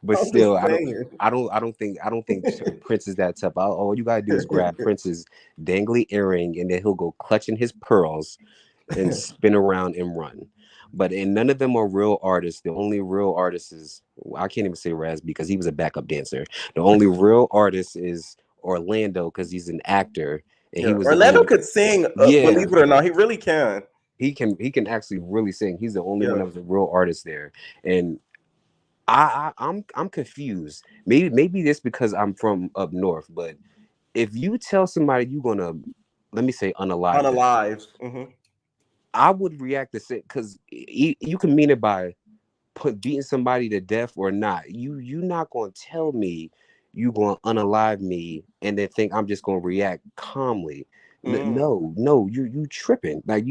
But still, I don't think Prince is that tough. All you gotta do is grab Prince's dangly earring, and then he'll go clutching his pearls and spin around and run. But none of them are real artists. The only real artist is, I can't even say Raz because he was a backup dancer. The only real artist is Orlando because he's an actor, and he was Orlando could sing. Believe it or not, he really can. He can actually really sing. He's the only one that was a real artist there, and I'm confused. Maybe this because I'm from up north, but if you tell somebody you're gonna, let me say, unalive them, I would react the same because you can mean it by beating somebody to death or not. You not gonna tell me you gonna unalive me and then think I'm just gonna react calmly. No, you tripping. Like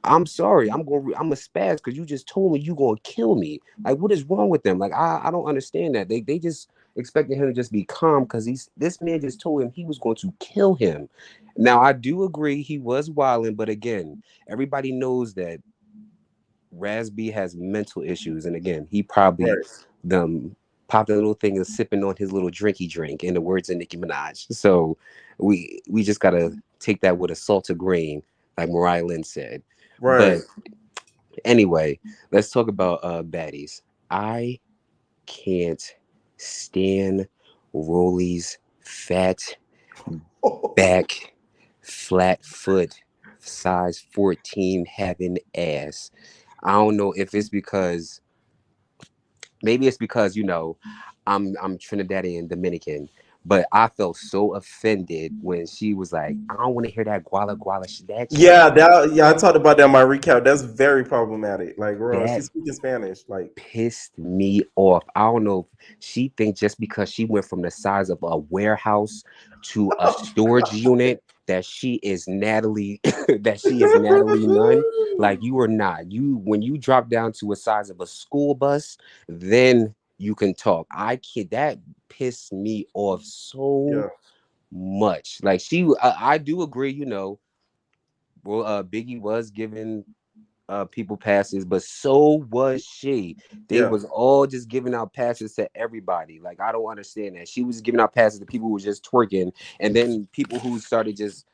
I'm sorry. I'm a spaz because you just told me you gonna kill me. Like, what is wrong with them? Like, I don't understand that. They just expected him to just be calm because this man just told him he was going to kill him. Now I do agree he was wilding, but again, everybody knows that Raz B has mental issues, and again, he probably popped a little thing and sipping on his little drinky drink, in the words of Nicki Minaj. So we just gotta take that with a salt of grain, like Mariah Lynn said. But anyway, let's talk about baddies. I can't stand Rolly's fat back, flat foot, size 14 having ass. I don't know if it's because, maybe it's because I'm Trinidadian Dominican, but I felt so offended when she was like, "I don't want to hear that guala guala shit." I talked about that in my recap. That's very problematic. Like, bro, she's speaking Spanish. Like, pissed me off. I don't know if she thinks just because she went from the size of a warehouse to a storage unit that she is Natalie Nunn. Like, you are not. When you drop down to a size of a school bus, then you can talk. That pissed me off so much. Like, I do agree, Biggie was giving people passes, but so was she. They was all just giving out passes to everybody. Like, I don't understand that. She was giving out passes to people who were just twerking, and then people who started just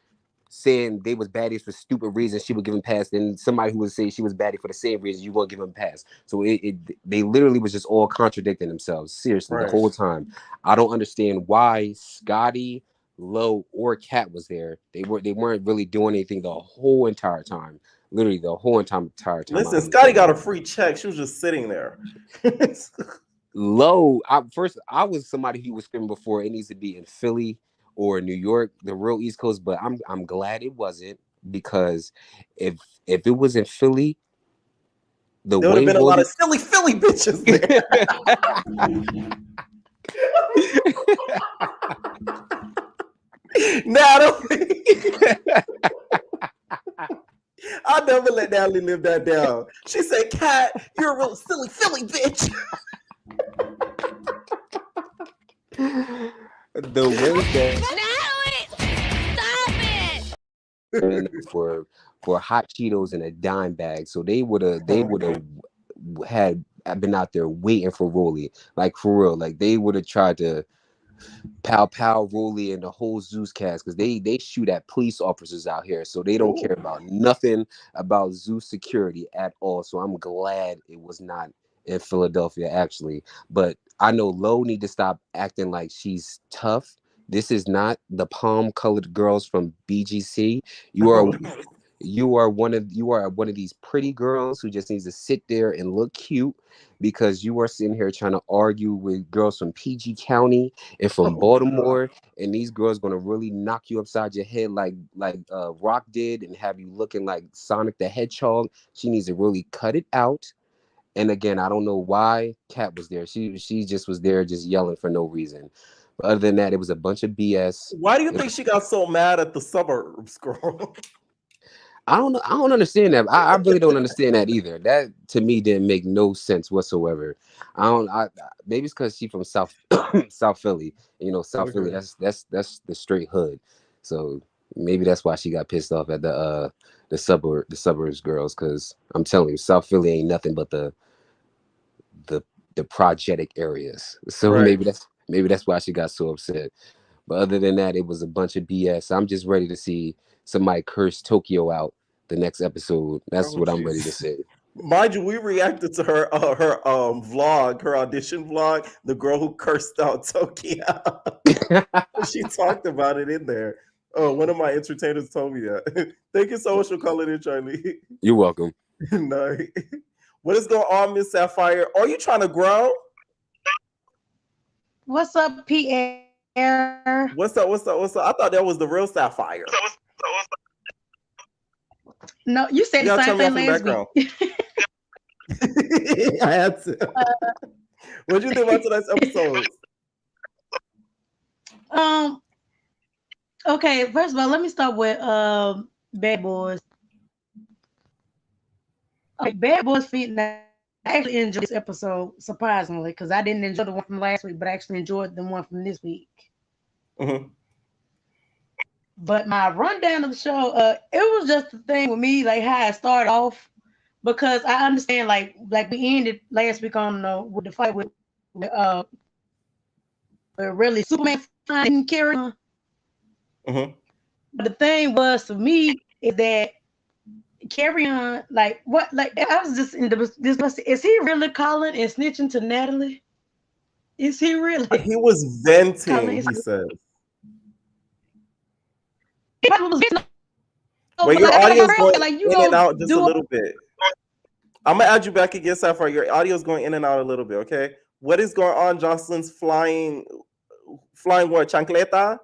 saying they was baddies for stupid reasons, she would give them pass. Then somebody who would say she was baddie for the same reason, you won't give them pass. So they literally was just all contradicting themselves. Seriously, the whole time. I don't understand why Scotty, Low, or Cat was there. They weren't really doing anything the whole entire time. Literally the whole entire time. Listen, Scotty got a free check. She was just sitting there. Low, I was somebody who was screaming before it needs to be in Philly or New York, the real East Coast, but I'm glad it wasn't, because if it was in Philly, there would have been a lot of silly Philly bitches there. Natalie, I'll never let Natalie live that down. She said, "Cat, you're a real silly Philly bitch." The way that Natalie, stop it. for hot Cheetos in a dime bag. So they would have had been out there waiting for Rolly, like for real. Like they would have tried to pow pow Rolly and the whole Zeus cast, because they shoot at police officers out here, so they don't care about nothing about Zeus security at all. So I'm glad it was not in Philadelphia, actually. But I know Lo need to stop acting like she's tough. This is not the palm colored girls from BGC. You are one of these pretty girls who just needs to sit there and look cute, because you are sitting here trying to argue with girls from PG County and from Baltimore, and these girls gonna really knock you upside your head like Rock did, and have you looking like Sonic the Hedgehog. She needs to really cut it out. And again, I don't know why Kat was there. She just was there, just yelling for no reason. But other than that, it was a bunch of BS. Why do you think she got so mad at the suburbs, girl? I don't know. I don't understand that. I really don't understand that either. That to me didn't make no sense whatsoever. I don't. Maybe it's because she's from South South Philly. You know, South Philly. That's the straight hood. So maybe that's why she got pissed off at the suburbs girls. Because I'm telling you, South Philly ain't nothing but the projectic areas. So maybe that's why she got so upset. But other than that, it was a bunch of BS. I'm just ready to see somebody curse Tokyo out the next episode. That's what I'm ready to see. Mind you, we reacted to her vlog, her audition vlog, the girl who cursed out Tokyo. She talked about it in there. Oh, one of my entertainers told me that. Thank you so much for calling in, Charlie. You're welcome. No. What is going on, Miss Sapphire? Are you trying to grow? What's up, Pierre? What's up? I thought that was the real Sapphire. No, you said the same thing last week. I had to. What do you think about tonight's episode? Okay, first of all, let me start with Bad Boys. Okay, Bad Boys Feet. I actually enjoyed this episode, surprisingly, because I didn't enjoy the one from last week, but I actually enjoyed the one from this week. Mm-hmm. But my rundown of the show, it was just the thing with me, like how I started off, because I understand, like we ended last week on with the fight with really Superman didn't carry on. Mm-hmm. But the thing was for me is that Carry On, like what, like I was just in this. Is he really calling and snitching to Natalie? Is he really? He was venting. He says. Well, your audio is going in and out just a little bit. I'm gonna add you back again, Sapphire. Your audio is going in and out a little bit. Okay. What is going on? Jocelyn's flying what? Chancleta?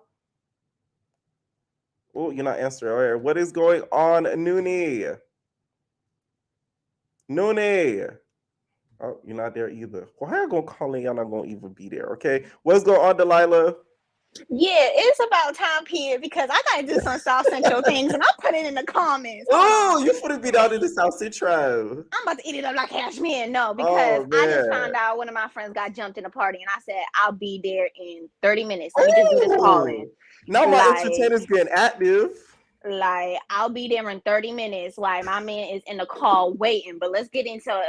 Oh, you're not answering. All right. What is going on, Noonie? Noonie. Oh, you're not there either. Why are you gonna call in? Y'all not gonna even be there. Okay. What's going on, Delilah? Yeah, it's about time, Pierre, because I gotta do some South Central things, and I'll put it in the comments. Oh, you put it be down in the South Central. I'm about to eat it up like cashmere. No, because I just found out one of my friends got jumped in a party, and I said I'll be there in 30 minutes. Let me just do this calling. Now my entertainer's getting active. Like, I'll be there in 30 minutes. Like, my man is in the call waiting. But let's get into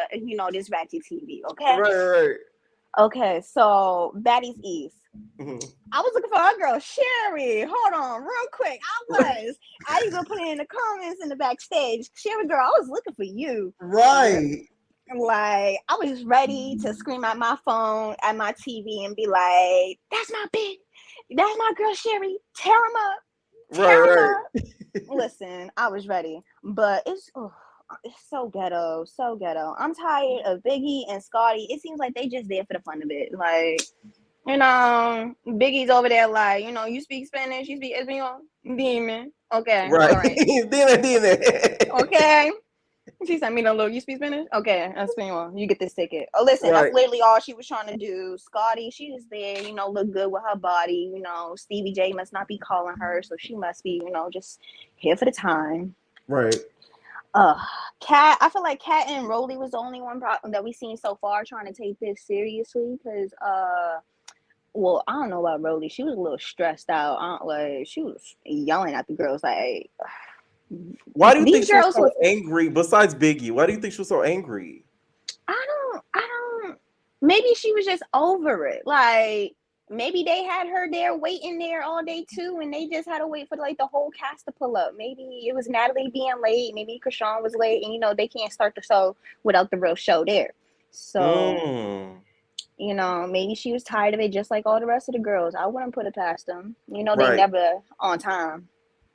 this Ratchet TV, okay? Right. Okay, so Baddies East. Mm-hmm. I was looking for our girl Sherry. Hold on, real quick. I even put it in the comments in the backstage. Sherry girl, I was looking for you. Right. Like, I was ready to scream at my phone, at my TV, and be like, "That's my girl Sherry. Tear him up. Tear him up." Listen, I was ready, but it's so ghetto, so ghetto. I'm tired of Biggie and Scotty. It seems like they just there for the fun of it. Like, Biggie's over there like, you speak Spanish, you speak Espanol, dime. Okay. Right. All right. Dime. Okay. She sent me the little, you speak Spanish? Okay, Espanol. You get this ticket. Oh, listen, That's literally all she was trying to do. Scotty, she was there, look good with her body. Stevie J must not be calling her, so she must be, just here for the time. Right. Kat, I feel like Kat and Rolly was the only one that we seen so far trying to take this seriously, because well, I don't know about Rolly. She was a little stressed out. Like, she was yelling at the girls like, Why do you think These she was girls so was angry? Besides Biggie, why do you think she was so angry? I don't maybe she was just over it. Like maybe they had her there waiting there all day too, and they just had to wait for like the whole cast to pull up. Maybe it was Natalie being late, maybe Krishan was late, and they can't start the show without the real show there. So maybe she was tired of it just like all the rest of the girls. I wouldn't put it past them. They Right. never on time.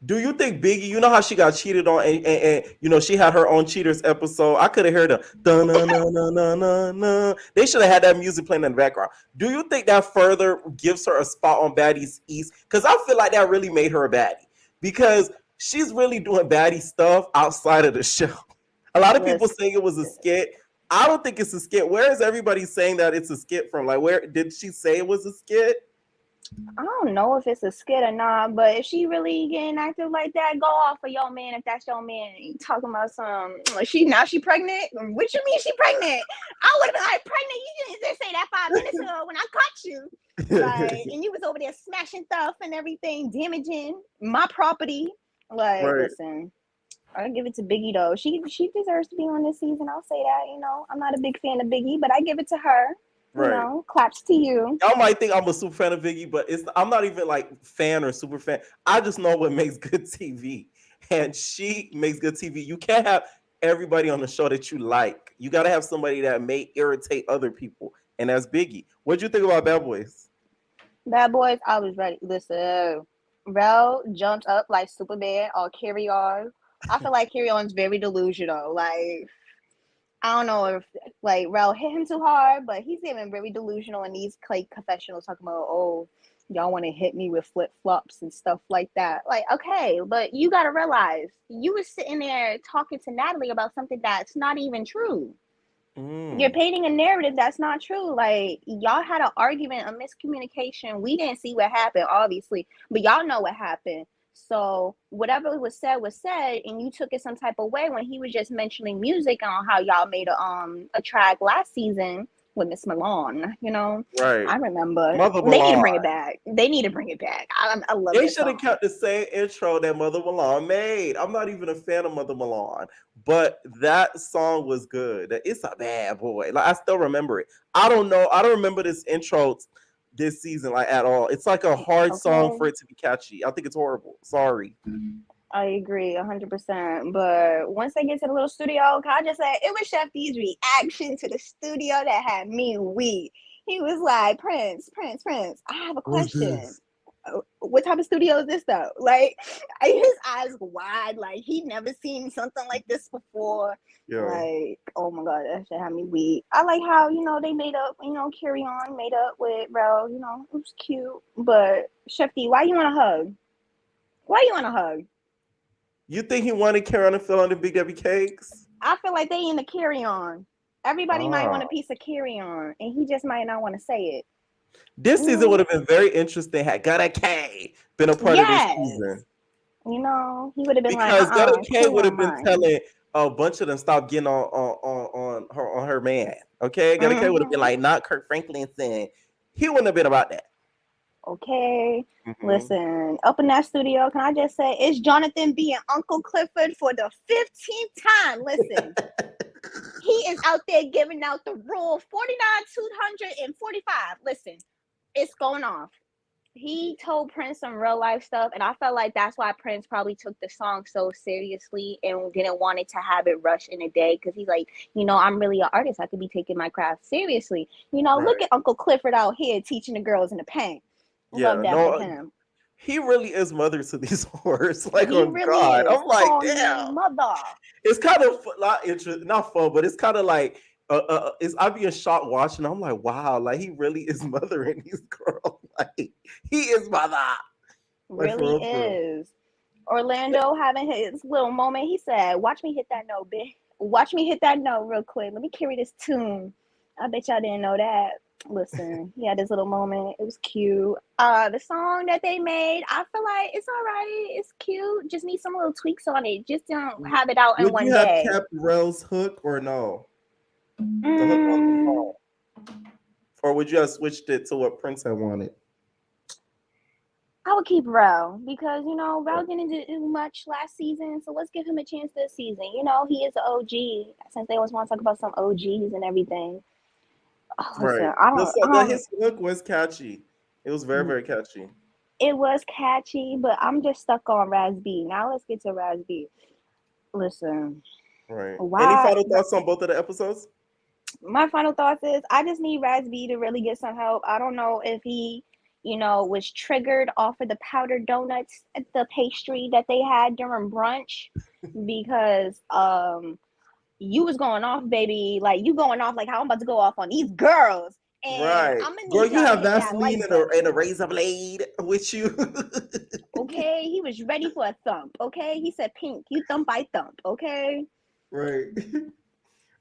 Do you think Biggie, you know how she got cheated on and she had her own Cheaters episode? I could have heard the da-na-na-na-na-na. They should have had that music playing in the background. Do you think that further gives her a spot on Baddies East? Because I feel like that really made her a baddie. Because she's really doing baddie stuff outside of the show. A lot of people saying it was a skit. I don't think it's a skit. Where is everybody saying that it's a skit from? Like, where did she say it was a skit? I don't know if it's a skit or not, but if she really getting active like that, go off for your man if that's your man. You talking about she pregnant? What you mean she pregnant? I would have been like, pregnant? You didn't just say that 5 minutes ago when I caught you. Like, and you was over there smashing stuff and everything, damaging my property. Like, listen, I give it to Biggie though. She deserves to be on this season. I'll say that. I'm not a big fan of Biggie, but I give it to her. Claps to you. Y'all might think I'm a super fan of Biggie, but I'm not even like fan or super fan. I just know what makes good TV, and she makes good TV. You can't have everybody on the show that you like. You got to have somebody that may irritate other people, and that's Biggie. What'd you think about Bad Boys? Bad Boys, I was ready. Listen, Rel jumped up like Superman or Carry On. I feel like Carry On's very delusional. Like, I don't know if like Rel hit him too hard, but he's even very delusional in these like confessionals talking about, oh, y'all want to hit me with flip flops and stuff like that. Like, okay, but you gotta realize you were sitting there talking to Natalie about something that's not even true. You're painting a narrative that's not true. Like, y'all had an argument, a miscommunication. We didn't see what happened, obviously, but y'all know what happened. So whatever was said, and you took it some type of way when he was just mentioning music on how y'all made a track last season with Miss Milan. Right. I remember. Mother They need to Milan. bring it back. They need to bring it back. I love it. They should have kept the same intro that Mother Milan made. I'm not even a fan of Mother Milan, but that song was good. It's a bad boy. Like, I still remember it. I don't know. I don't remember this intro this season like at all. It's like a hard song for it to be catchy. I think it's horrible. Sorry. I agree 100%. But once they get to the little studio, can I just say it was Chef D's reaction to the studio that had me weak. He was like, Prince, I have a question. What type of studio is this though? Like, his eyes wide, like he never seen something like this before. Yeah. Like, oh my god, that shit had me weak. I like how they made up, Carry On made up with Rel. It was cute. But Chef D, why you want to hug? You think he wanted Carry On to fill on the Big W cakes? I feel like they in the Carry On. Everybody might want a piece of Carry On, and he just might not want to say it. This season would have been very interesting had Gutta K been a part of this season. He would have been because Gutta K would have been telling a bunch of them stop getting on her man. Okay, Gutta K would have been like, not Kirk Franklin saying. He wouldn't have been about that. Okay, listen, up in that studio, can I just say it's Jonathan B and Uncle Clifford for the 15th time. Listen. He is out there giving out the rule 49, 245. Listen, it's going off. He told Prince some real life stuff, and I felt like that's why Prince probably took the song so seriously and didn't want it to have it rush in a day, because he's like, I'm really an artist. I could be taking my craft seriously. Look at Uncle Clifford out here teaching the girls in the paint. Love that for him. He really is mother to these whores. Like, he really God. Is. I'm like, damn. Mother. It's kind of not fun, but it's kind of like, I'd be in shock watching. I'm like, wow, like he really is mothering these girls. Like, he is mother. Like, really is. Orlando having his little moment. He said, watch me hit that note, bitch. Watch me hit that note real quick. Let me carry this tune. I bet y'all didn't know that. Listen, he had this little moment. It was cute. The song that they made, I feel like it's all right. It's cute. Just need some little tweaks on it. Just don't have it out in one day. Would you have kept Rel's hook or no? The hook on the song. Or would you have switched it to what Prince had wanted? I would keep Rel because Rel didn't do much last season, so let's give him a chance this season. He is an OG since they always want to talk about some OGs and everything. Oh, Right. listen, I don't. His hook was catchy. It was very, very catchy. It was catchy, but I'm just stuck on Raz B. Now let's get to Raz B. Listen, Right. Any why? final thoughts on both of the episodes? My final thoughts is I just need Raz B to really get some help. I don't know if he, was triggered off of the powdered donuts at the pastry that they had during brunch because you was going off, baby. Like you going off like how I'm about to go off on these girls. And Right. I'm gonna Girl, need you y'all to have hit that like Vaseline button. and a razor blade with you. Okay, he was ready for a thump. Okay, he said, "Pink, you thump, I thump." Okay. Right.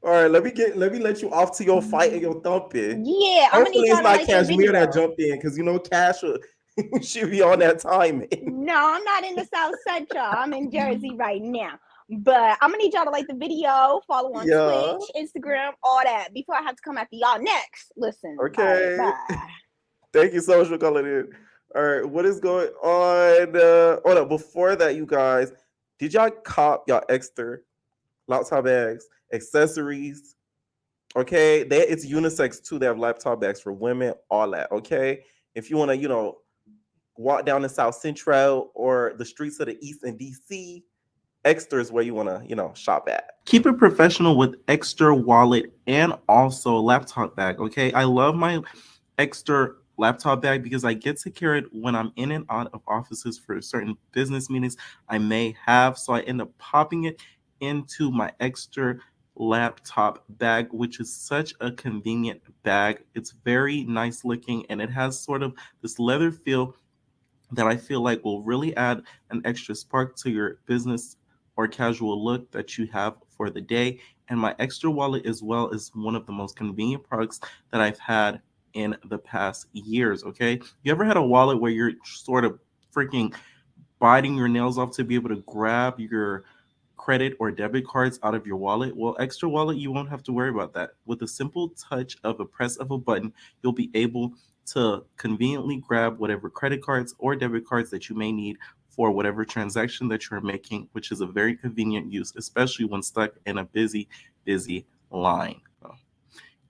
All right, let me let you off to your fight and your thumping. Yeah, I'm gonna need Hopefully it's y'all to not like the Cashmere that video. jumped in because Cash should be on that timing. No, I'm not in the South Central. I'm in Jersey right now. But I'm gonna need y'all to like the video, follow on Yeah. Twitch, Instagram, all that before I have to come after y'all next. Listen. All right, Okay. bye. Thank you so much for calling in. All right, what is going on? Oh no, before that, you guys, did y'all cop y'all extra laptop bags, accessories? Okay, it's unisex too. They have laptop bags for women, all that. Okay, if you want to, walk down the South Central or the streets of the East in DC, Extra is where you want to, shop at. Keep it professional with Extra wallet and also laptop bag. Okay, I love my Extra laptop bag because I get to carry it when I'm in and out of offices for certain business meetings I may have. So I end up popping it into my Extra laptop bag, which is such a convenient bag. It's very nice looking and it has sort of this leather feel that I feel like will really add an extra spark to your business or casual look that you have for the day. And my Extra wallet as well is one of the most convenient products that I've had in the past years. Okay. You ever had a wallet where you're sort of freaking biting your nails off to be able to grab your credit or debit cards out of your wallet? Well, Extra Wallet, you won't have to worry about that. With a simple touch of a press of a button, you'll be able to conveniently grab whatever credit cards or debit cards that you may need for whatever transaction that you're making, which is a very convenient use, especially when stuck in a busy, busy line.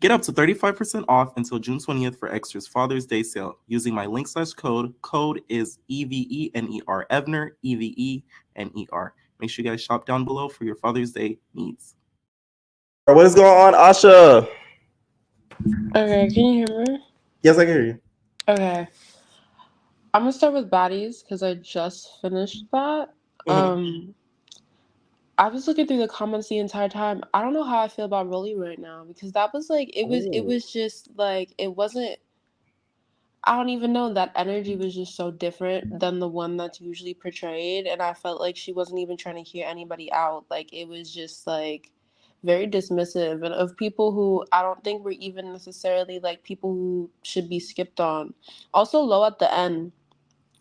Get up to 35% off until June 20th for Extra's Father's Day sale using my link/code. Code is EVENER, Evner, EVENER. Make sure you guys shop down below for your Father's Day needs. All right, what is going on, Asha? Okay, can you hear me? Yes, I can hear you. Okay. I'm gonna start with Baddies because I just finished that. Mhm. I was looking through the comments the entire time. I don't know how I feel about Rolly right now because that was like it Ooh. was just like it wasn't. I don't even know, that energy was just so different than the one that's usually portrayed, and I felt like she wasn't even trying to hear anybody out. Like it was just like very dismissive and of people who I don't think were even necessarily like people who should be skipped on. Also low at the end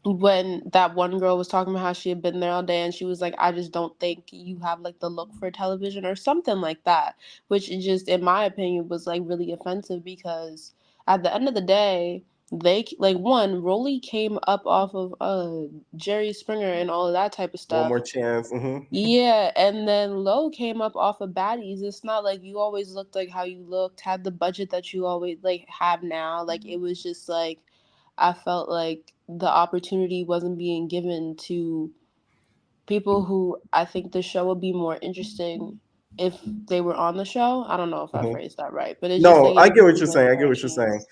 when that one girl was talking about how she had been there all day and she was like, I just don't think you have like the look for television or something like that, which is just in my opinion was like really offensive because at the end of the day they like one Rolly came up off of Jerry Springer and all of that type of One stuff. more chance. Yeah, and then Low came up off of Baddies. It's not like you always looked like how you looked, had the budget that you always like have now. Like it was just like I felt like the opportunity wasn't being given to people who I think the show would be more interesting if they were on the show. I don't know if I phrased that right, but it's just No, like it I get didn't what give you're them saying. I get more what you're saying. chance.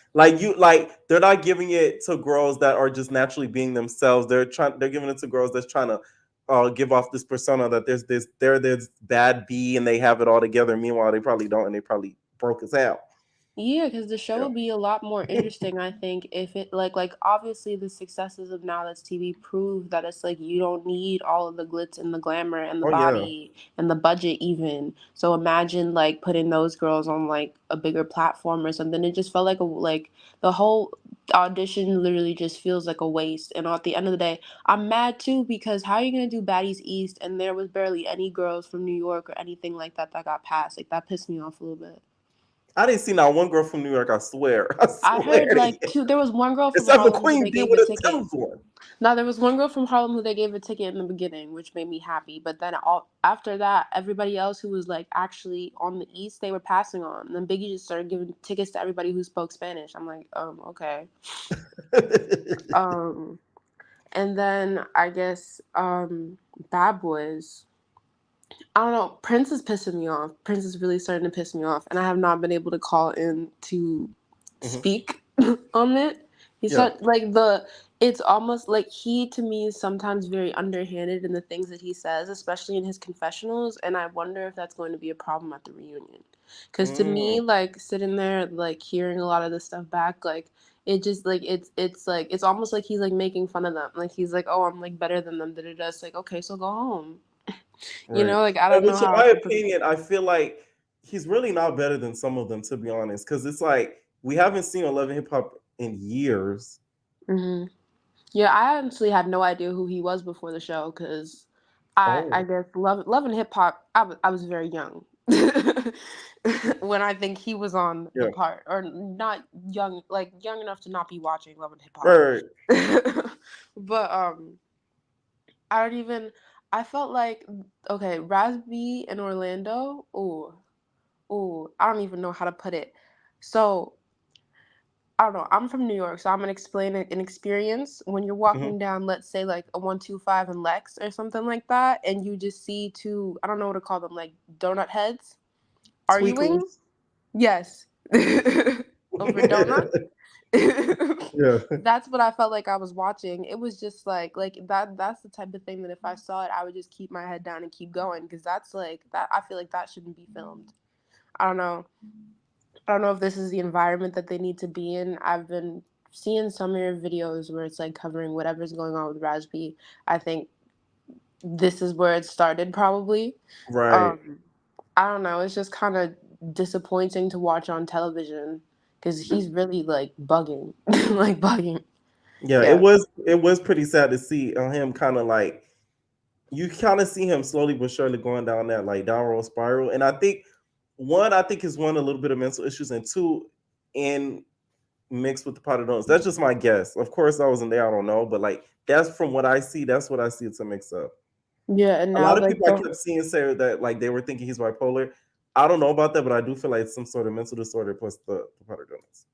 Like they're not giving it to girls that are just naturally being themselves. They're giving it to girls that's trying to give off this persona that they're this bad bee and they have it all together. Meanwhile, they probably don't, and they probably broke as hell. Yeah, because the show Yeah. would be a lot more interesting, I think, if it like obviously the successes of Now That's TV prove that it's like you don't need all of the glitz and the glamour and the Oh yeah. body and the budget even. So imagine like putting those girls on like a bigger platform or something. It just felt like the whole audition literally just feels like a waste. And at the end of the day, I'm mad too because how are you gonna do Baddies East and there was barely any girls from New York or anything like that that got passed? Like that pissed me off a little bit. I didn't see not one girl from New York. I swear. I heard like two. There was one girl from Except for Harlem who Queen they D gave with a a ticket. Thames one. No, there was one girl from Harlem who they gave a ticket in the beginning, which made me happy. But then after that, everybody else who was like actually on the East, they were passing on. And then Biggie just started giving tickets to everybody who spoke Spanish. I'm like, okay. And then I guess Bad Boys. I don't know. Prince is pissing me off. Prince is really starting to piss me off, and I have not been able to call in to speak on it. He's it's almost like he to me is sometimes very underhanded in the things that he says, especially in his confessionals, and I wonder if that's going to be a problem at the reunion. Because to me, like sitting there, like hearing a lot of this stuff back, like it just like it's almost like he's like making fun of them. Like he's like, oh, I'm like better than them. It's like, okay, so go home. Right. You know, like I don't know how. In my opinion, I feel like he's really not better than some of them, to be honest. Because it's like we haven't seen 11 Hip Hop in years. Yeah, I honestly had no idea who he was before the show because I guess Love and Hip Hop. I was very young when I think he was on the part, or not young, like young enough to not be watching Love and Hip Hop. Right. But I don't even. I felt like okay, Rasby and Orlando. Oh, I don't even know how to put it. So I don't know. I'm from New York, so I'm gonna explain an experience when you're walking down, let's say like a 125 and Lex or something like that, and you just see two. I don't know what to call them, like donut heads, arguing. Yes, over donuts. Yeah, that's what I felt like I was watching. It was just like that. That's the type of thing that if I saw it, I would just keep my head down and keep going because that's like that. I feel like that shouldn't be filmed. I don't know. I don't know if this is the environment that they need to be in. I've been seeing some of your videos where it's like covering whatever's going on with Rasby. I think this is where it started probably. right. I don't know. It's just kind of disappointing to watch on television because he's really like bugging, like bugging. Yeah, it was pretty sad to see him kind of like you kind of see him slowly but surely going down that like downward spiral, and I think is one a little bit of mental issues, and two, in mixed with the pot of donuts. That's just my guess. Of course, I wasn't there. I don't know, but like that's from what I see. That's what I see. It's a mix up. Yeah, and A now lot of like people I kept seeing say that like they were thinking he's bipolar. I don't know about that, but I do feel like it's some sort of mental disorder plus the pot of donuts.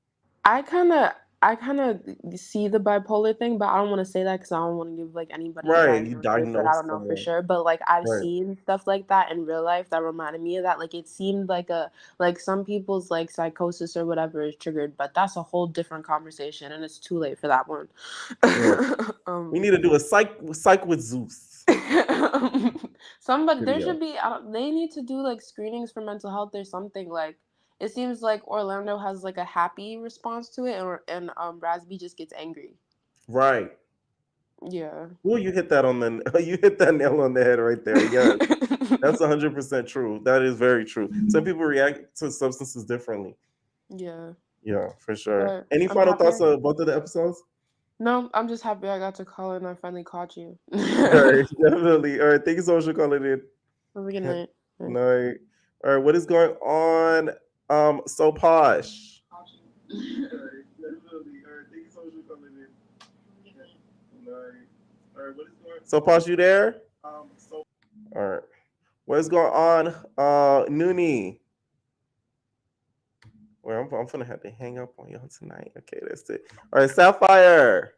I kind of see the bipolar thing, but I don't want to say that because I don't want to give like anybody a Right, you diagnosis that I diagnosed don't know for someone. sure. But like I've Right. seen stuff like that in real life that reminded me of that. Like it seemed like some people's like psychosis or whatever is triggered, but that's a whole different conversation, and it's too late for that one. Yeah. We need to do a psych with Zeus. Somebody there should be. They need to do like screenings for mental health or something like. It seems like Orlando has like a happy response to it, and Rasby just gets angry. Right. Yeah. Well, you hit that nail on the head right there. Yeah, that's 100% true. That is very true. Some people react to substances differently. Yeah. Yeah, for sure. But Any final thoughts on both of the episodes? No, I'm just happy I got to call and I finally caught you. All right, definitely. All right, thank you so much for calling in. Have a good night. Night. All right, what is going on? So Posh. All right, thank you so much for calling in. All right, what is going on? So Posh, you there? All right. What is going on? Noonie. Well, I'm gonna have to hang up on y'all tonight. Okay, that's it. All right, Sapphire.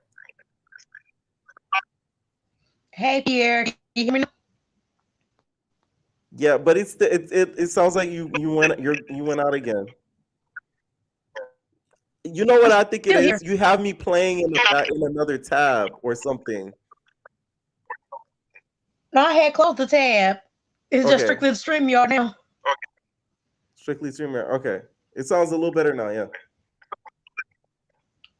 Hey Pierre, can you hear me now? Yeah, but it sounds like you went out again. You know what I think it is? You have me playing in another tab or something. No, I had closed the tab. It's just strictly the StreamYard now. Strictly StreamYard. Okay. It sounds a little better now, yeah.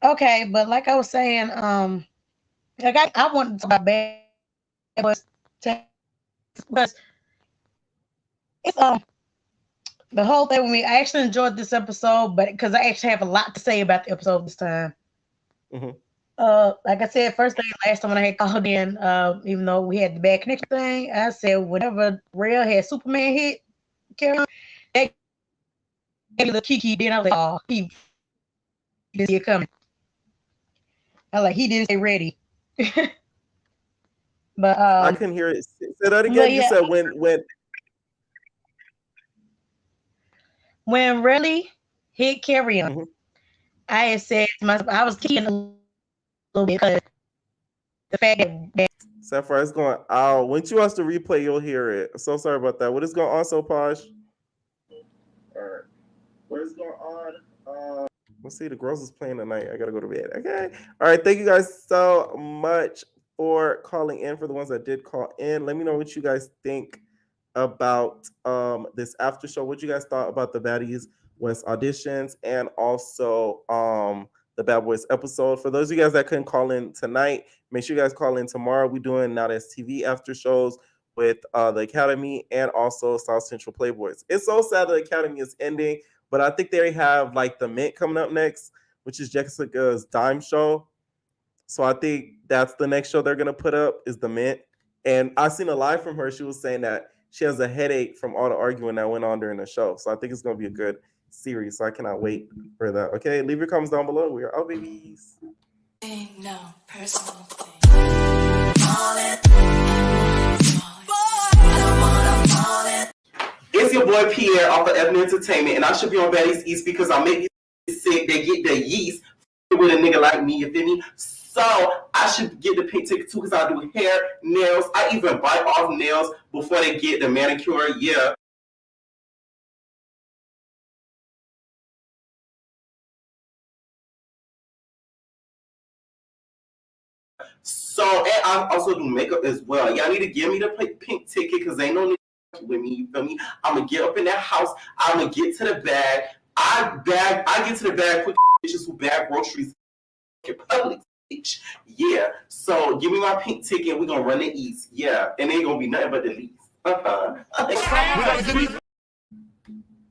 Okay, but like I was saying, like I wanted to talk about Bad Boys because it's the whole thing with me. I actually enjoyed this episode, but because I actually have a lot to say about the episode this time. Like I said, last time when I had called in, even though we had the bad connection thing, I said whenever Rail had Superman hit, Karen, that Maybe the Kiki did. I was like, oh, he didn't see it coming. I was like, he didn't stay ready. But I couldn't hear it. Say that again. You yeah, said when really hit Carry On, I had said to myself, I was kicking a little bit because the fact that Sapphire is going out. Once you watch the replay, you'll hear it. So sorry about that. What is going on, so Posh? All right. What is going on? Let's see. The girls is playing tonight. I gotta go to bed. Okay. All right. Thank you guys so much for calling in. For the ones that did call in, let me know what you guys think about this after show. What you guys thought about the Baddies West auditions and also the Bad Boys episode. For those of you guys that couldn't call in tonight, make sure you guys call in tomorrow. We're doing Now That's TV after shows with the Academy and also South Central Playboys. It's so sad the Academy is ending, but I think they have like the Mint coming up next, which is Jessica's Dime show. So I think that's the next show they're gonna put up is the Mint. And I seen a live from her. She was saying that she has a headache from all the arguing that went on during the show. So I think it's gonna be a good series. So I cannot wait for that. Okay, leave your comments down below. We are out, babies. No personal thing. It's your boy Pierre off of Evan Entertainment, and I should be on Baddies East because I make you sick. They get the yeast with a nigga like me, you feel me? So I should get the pink ticket too because I do hair, nails. I even bite off nails before they get the manicure. Yeah. So, and I also do makeup as well. Y'all need to give me the pink ticket because ain't no nigga with me, you feel me? I'm going to get up in that house. I'm going to get to the bag. I get to the bag quick, bitches who bag groceries in public. Yeah. So, give me my pink ticket. We're going to run the East. Yeah. And ain't going to be nothing but the least.